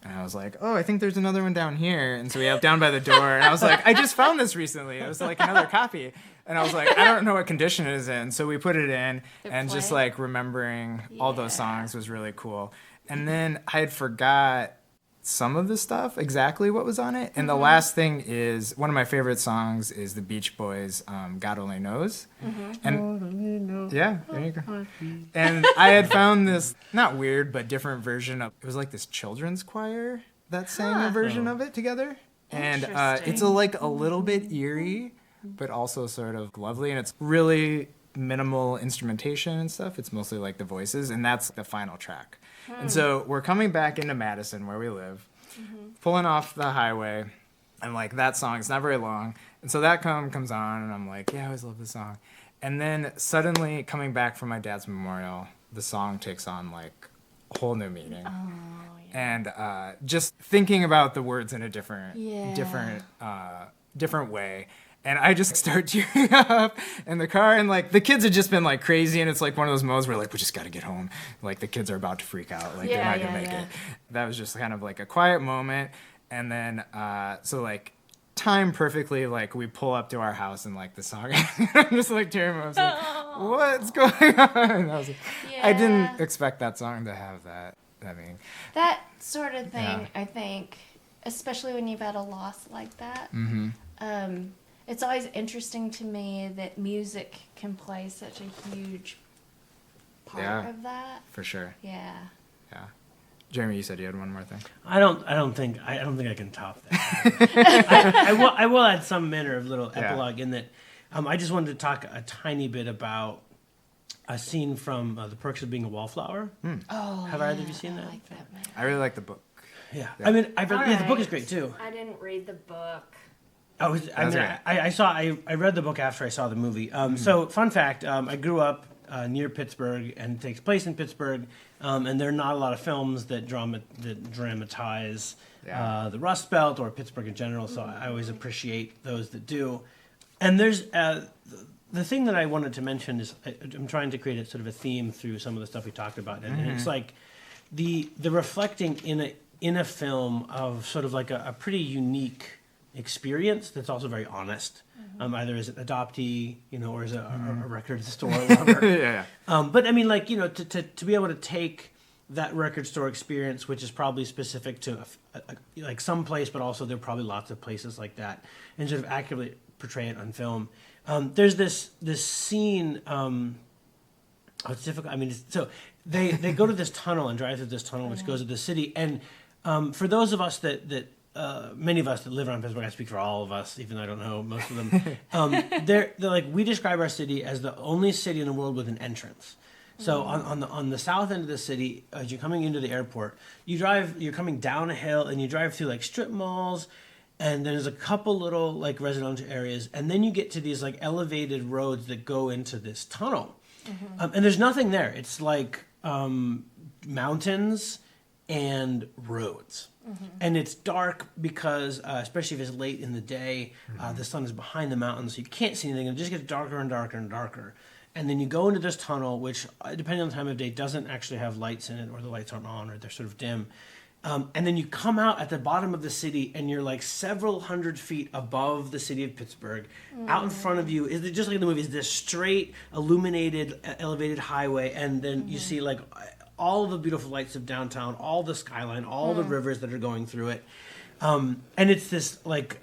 A: And I was like, oh, I think there's another one down here. And so we have down by the door, and I was like, I just found this recently. It was like another copy. And I was like, I don't know what condition it is in. So we put it in, and just like remembering all those songs was really cool. And then I had forgot some of the stuff, exactly what was on it. And the last thing is, one of my favorite songs is the Beach Boys' God Only Knows. And yeah, there you go. And I had found this, not weird, but different version of, it was like this children's choir that sang a version of it together. And it's a little bit eerie, but also sort of lovely. And it's really minimal instrumentation and stuff. It's mostly like the voices, and that's the final track. And so we're coming back into Madison, where we live, pulling off the highway, and like that song, it's not very long. And so that comes on, and I'm like, yeah, I always love this song. And then suddenly, coming back from my dad's memorial, the song takes on like a whole new meaning.
B: Oh, yeah.
A: And just thinking about the words in a different way. And I just start tearing up in the car, and like the kids had just been like crazy, and it's like one of those moments where like, we just got to get home. Like the kids are about to freak out. Like they're not gonna make it. That was just kind of like a quiet moment. And then so like timed perfectly, like we pull up to our house, and like the song, I'm just like tearing up. I was like, what's going on? And I was like, I didn't expect that song to have that. I mean,
B: that sort of thing, I think, especially when you've had a loss like that. It's always interesting to me that music can play such a huge part of that.
A: For sure.
B: Yeah.
A: Jeremy, you said you had one more thing.
C: I don't think I can top that. I will add some manner of little epilogue in that. I just wanted to talk a tiny bit about a scene from The Perks of Being a Wallflower.
B: Oh,
C: have either of you seen that?
B: I like that, man.
A: I really like the book.
C: Yeah. I mean, I've read, the book is great too.
B: I didn't read the book.
C: I read the book after I saw the movie. So, fun fact: I grew up near Pittsburgh, and it takes place in Pittsburgh. And there are not a lot of films that dramatize the Rust Belt or Pittsburgh in general. So I always appreciate those that do. And there's the thing that I wanted to mention is I'm trying to create a sort of a theme through some of the stuff we talked about, and it's like the reflecting in a film of sort of like a pretty unique experience that's also very honest, either as an adoptee, or as a record store lover. But I mean, like, to be able to take that record store experience, which is probably specific to like some place, but also there are probably lots of places like that, and sort of accurately portray it on film. There's this scene. It's difficult. I mean, so they go to this tunnel and drive through this tunnel, which goes to the city. And for those of us that many of us that live around Pittsburgh, I speak for all of us, even though I don't know most of them. They're like, we describe our city as the only city in the world with an entrance. So on the south end of the city, as you're coming into the airport, you're coming down a hill and you drive through like strip malls, and there's a couple little like residential areas, and then you get to these like elevated roads that go into this tunnel. And there's nothing there. It's like mountains and roads. And it's dark because, especially if it's late in the day, the sun is behind the mountains, so you can't see anything. It just gets darker and darker and darker. And then you go into this tunnel, which, depending on the time of day, doesn't actually have lights in it, or the lights aren't on, or they're sort of dim. And then you come out at the bottom of the city, and you're like several hundred feet above the city of Pittsburgh. Out in front of you is, just like in the movie, is this straight, illuminated, elevated highway, and then you see like all the beautiful lights of downtown, all the skyline, all the rivers that are going through it. And it's this like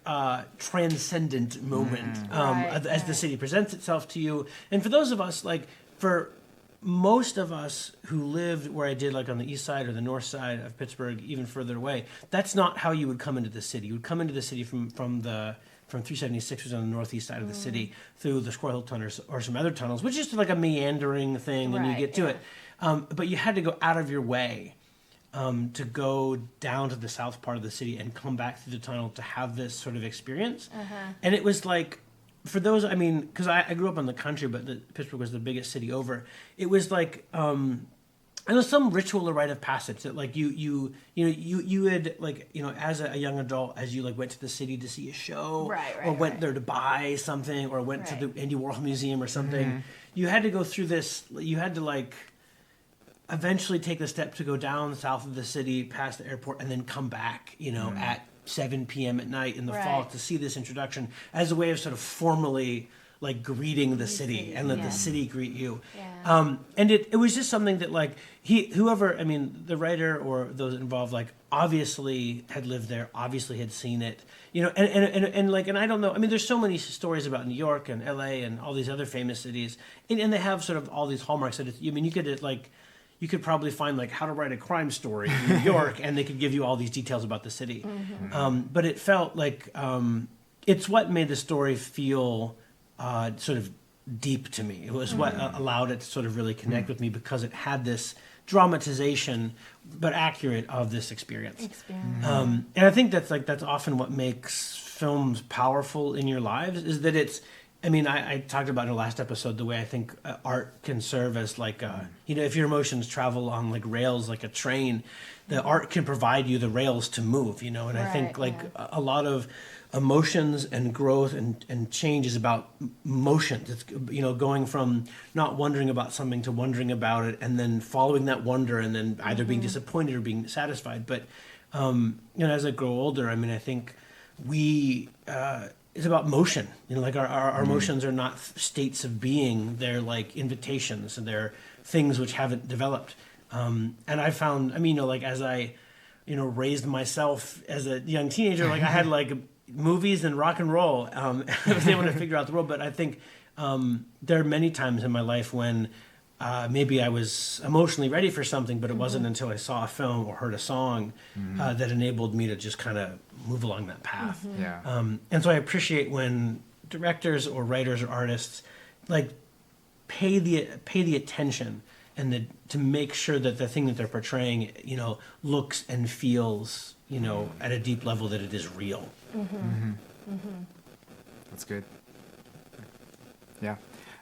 C: transcendent moment as the city presents itself to you. And for those of us, like for most of us who lived where I did, like on the east side or the north side of Pittsburgh, even further away, that's not how you would come into the city. You would come into the city from 376, which is on the northeast side of the city, through the Squirrel Hill Tunnel or some other tunnels, which is like a meandering thing, and you get to it. But you had to go out of your way to go down to the south part of the city and come back through the tunnel to have this sort of experience. And it was like, for those, I mean, because I grew up in the country, but Pittsburgh was the biggest city over. It was like, and there's some ritual or rite of passage that like you had like, as a young adult, as you like went to the city to see a show, or went there to buy something, or went to the Andy Warhol Museum or something, you had to go through this. You had to like eventually take the step to go down south of the city, past the airport, and then come back, at 7 p.m. at night in the fall to see this introduction as a way of sort of formally like greeting the city and let the city greet you. And it was just something that like the writer or those involved, like obviously had lived there, obviously had seen it, and I don't know. I mean, there's so many stories about New York and LA and all these other famous cities, and they have sort of all these hallmarks that you could probably find like how to write a crime story in New York, and they could give you all these details about the city. But it felt like it's what made the story feel sort of deep to me. It was what allowed it to sort of really connect with me, because it had this dramatization, but accurate, of this experience. And I think that's often what makes films powerful in your lives, is that it's, I mean, I talked about in the last episode the way I think art can serve as like, if your emotions travel on like rails, like a train, the art can provide you the rails to move, and I think like a lot of emotions and growth and change is about motions. It's, going from not wondering about something to wondering about it, and then following that wonder, and then either being disappointed or being satisfied. But, as I grow older, I mean, I think it's about motion. Like our emotions are not states of being. They're like invitations, and they're things which haven't developed. And I found, like as I, raised myself as a young teenager, like I had like movies and rock and roll. I was able to figure out the world. But I think there are many times in my life when maybe I was emotionally ready for something, but it wasn't until I saw a film or heard a song that enabled me to just kind of move along that path. And so I appreciate when directors or writers or artists like pay the attention and to make sure that the thing that they're portraying, looks and feels, at a deep level, that it is real.
A: That's good. Yeah,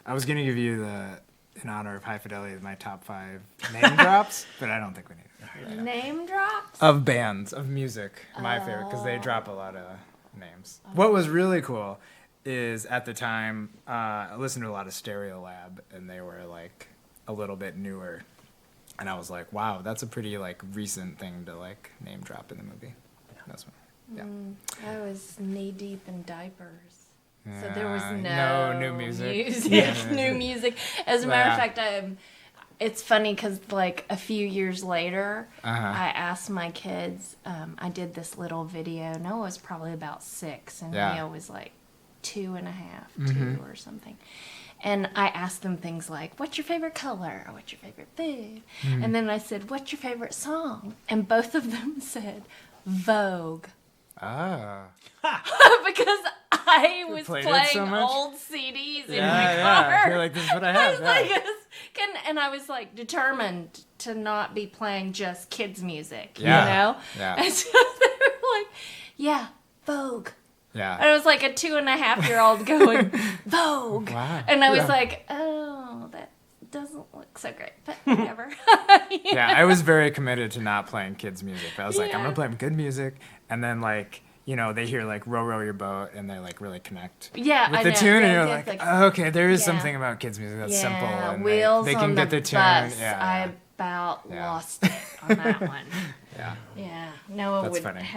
A: I was gonna give you in honor of High Fidelity, my top 5 name drops, but I don't think we need it.
B: Name drops?
A: Of bands, of music, my favorite, because they drop a lot of names. What was really cool is, at the time, I listened to a lot of Stereolab, and they were like a little bit newer, and I was like, wow, that's a pretty like recent thing to like name drop in the movie. That's one.
B: I was knee deep in diapers. So there was
A: no new music.
B: New music. As a matter of fact, it's funny because like a few years later, I asked my kids. I did this little video. Noah was probably about 6, and Leo was like 2.5, 2 or something. And I asked them things like, "What's your favorite color? Or what's your favorite food?" And then I said, "What's your favorite song?" And both of them said, "Vogue."
A: Ah.
B: Because I was
A: played
B: playing
A: it so much?
B: old CDs in my car.
A: You're like, this is what I have.
B: And I was like determined to not be playing just kids' music,
A: Yeah.
B: you know?
A: Yeah.
B: And so they were like, "Yeah, Vogue."
A: Yeah.
B: And it was like a 2.5-year-old going, "Vogue."
A: Wow.
B: And I was like, "Oh, that doesn't look so great, but whatever."
A: Yeah, I was very committed to not playing kids' music. I was like, I'm
B: Yeah.
A: going to play good music. And then, like, you know, they hear, like, Row, Row Your Boat, and they, like, really connect
B: Yeah,
A: with
B: I
A: the
B: know.
A: tune. And
B: They
A: you're
B: get
A: like,
B: the-
A: oh, okay, there is
B: Yeah.
A: something about kids' music that's simple. And
B: Wheels
A: they can
B: on
A: get
B: the
A: the tune.
B: bus.
A: Yeah.
B: I about
A: Yeah.
B: lost it on that one.
A: Yeah.
B: Yeah, Noah
A: That's
B: would
A: funny.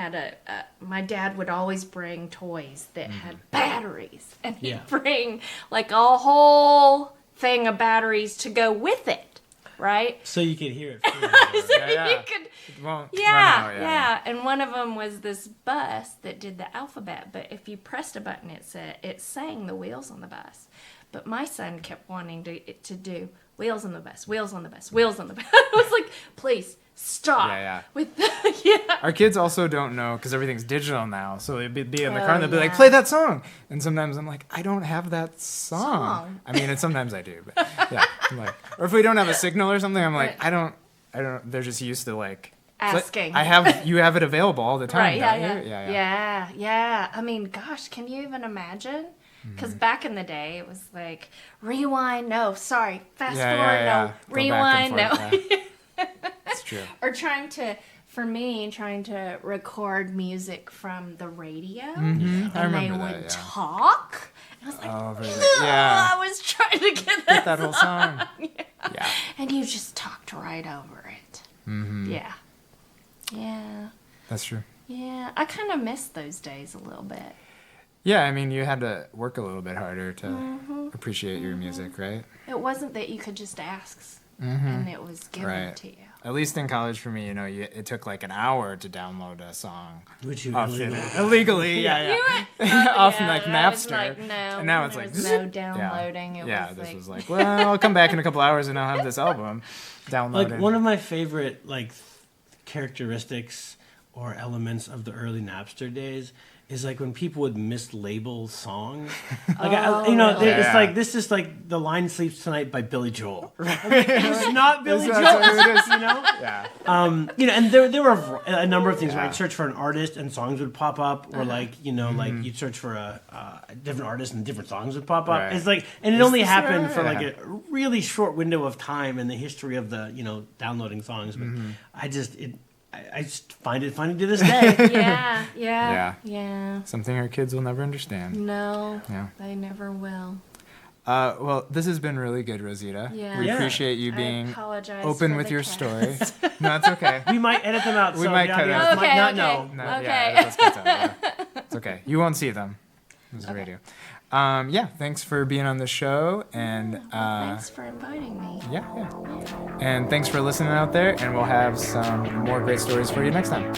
B: my dad would always bring toys that had batteries, and he'd
C: Yeah.
B: bring like a whole thing of batteries to go with it, right?
C: So you could hear it.
B: So
A: Yeah.
B: you could,
A: It won't run
B: yeah,
A: out,
B: yeah. And one of them was this bus that did the alphabet, but if you pressed a button, it sang the wheels on the bus. But my son kept wanting to do wheels on the bus, wheels on the bus, wheels on the bus. I was like, please stop.
A: Yeah.
B: With the, yeah.
A: Our kids also don't know because everything's digital now. So they'd be in the
B: Oh,
A: car and they'll be like,
B: yeah.
A: play that song. And sometimes I'm like, I don't have that song. I mean, sometimes I do. But yeah. I'm like, or if we don't have a signal or something, I'm like,
B: Right.
A: I don't, they're just used to like.
B: Asking.
A: You have it available all the time.
B: Right,
A: don't you?
B: Yeah. I mean, gosh, can you even imagine? Because back in the day, it was like, rewind, no, sorry, fast forward, no,
A: Go back and
B: rewind, no.
A: forth, yeah. It's true.
B: Or trying to record music from the radio,
A: I
B: and they
A: remember
B: would
A: that, yeah.
B: talk. And I was like,
A: Oh, very
B: "Ugh,"
A: good. Yeah.
B: I was trying to get
A: Get that whole song. Yeah.
B: and you just talked right over it. Yeah.
A: That's true.
B: Yeah, I kind of miss those days a little bit.
A: Yeah, I mean, you had to work a little bit harder to appreciate your music, right?
B: It wasn't that you could just ask and it was given
A: Right.
B: to you.
A: At least in college for me, you know, it took like an hour to download a song.
C: Which you
A: Off
C: illegally-
A: illegally, yeah.
B: Oh,
A: Off
B: yeah,
A: like
B: that was
A: Napster.
B: like, no,
A: and now it's
B: there
A: like
B: was
A: zip.
B: no downloading. It
A: Yeah,
B: was
A: this
B: like,
A: was like, well, I'll come back in a couple hours and I'll have this album downloaded.
C: Like one of my favorite characteristics or elements of the early Napster days is like when people would mislabel songs. Like
B: really?
C: it's
A: Yeah.
C: like this is like "The Line Sleeps Tonight" by Billy Joel. It's not Billy
A: That's
C: Joel,
A: what it is.
C: you know.
A: Yeah.
C: And there were a number of things.
A: Yeah.
C: Right, I'd search for an artist and songs would pop up, or like you'd search for a different artist and different songs would pop up.
A: Right.
C: It's like, and it only
A: this
C: happened
A: right?
C: for like
A: Yeah.
C: a really short window of time in the history of the downloading songs. But I just find it funny to this day.
B: yeah.
A: Something our kids will never understand.
B: No,
A: Yeah.
B: they never will.
A: Well, this has been really good, Rosita.
B: Yeah.
A: We
C: Yeah.
A: appreciate you
B: I
A: being
B: apologize
A: open
B: for
A: with
B: the
A: your
B: cats.
A: story. No, it's okay.
C: We might edit them out.
A: We
C: so
A: might
C: the
A: cut it
C: audience
A: out.
C: might
B: Okay,
C: not
B: okay.
C: know.
A: No,
B: Okay.
A: Yeah, let's get that. Yeah. It's okay. You won't see them. This is radio. Thanks for being on the show, and
B: Thanks for inviting me.
A: yeah, and thanks for listening out there. And we'll have some more great stories for you next time.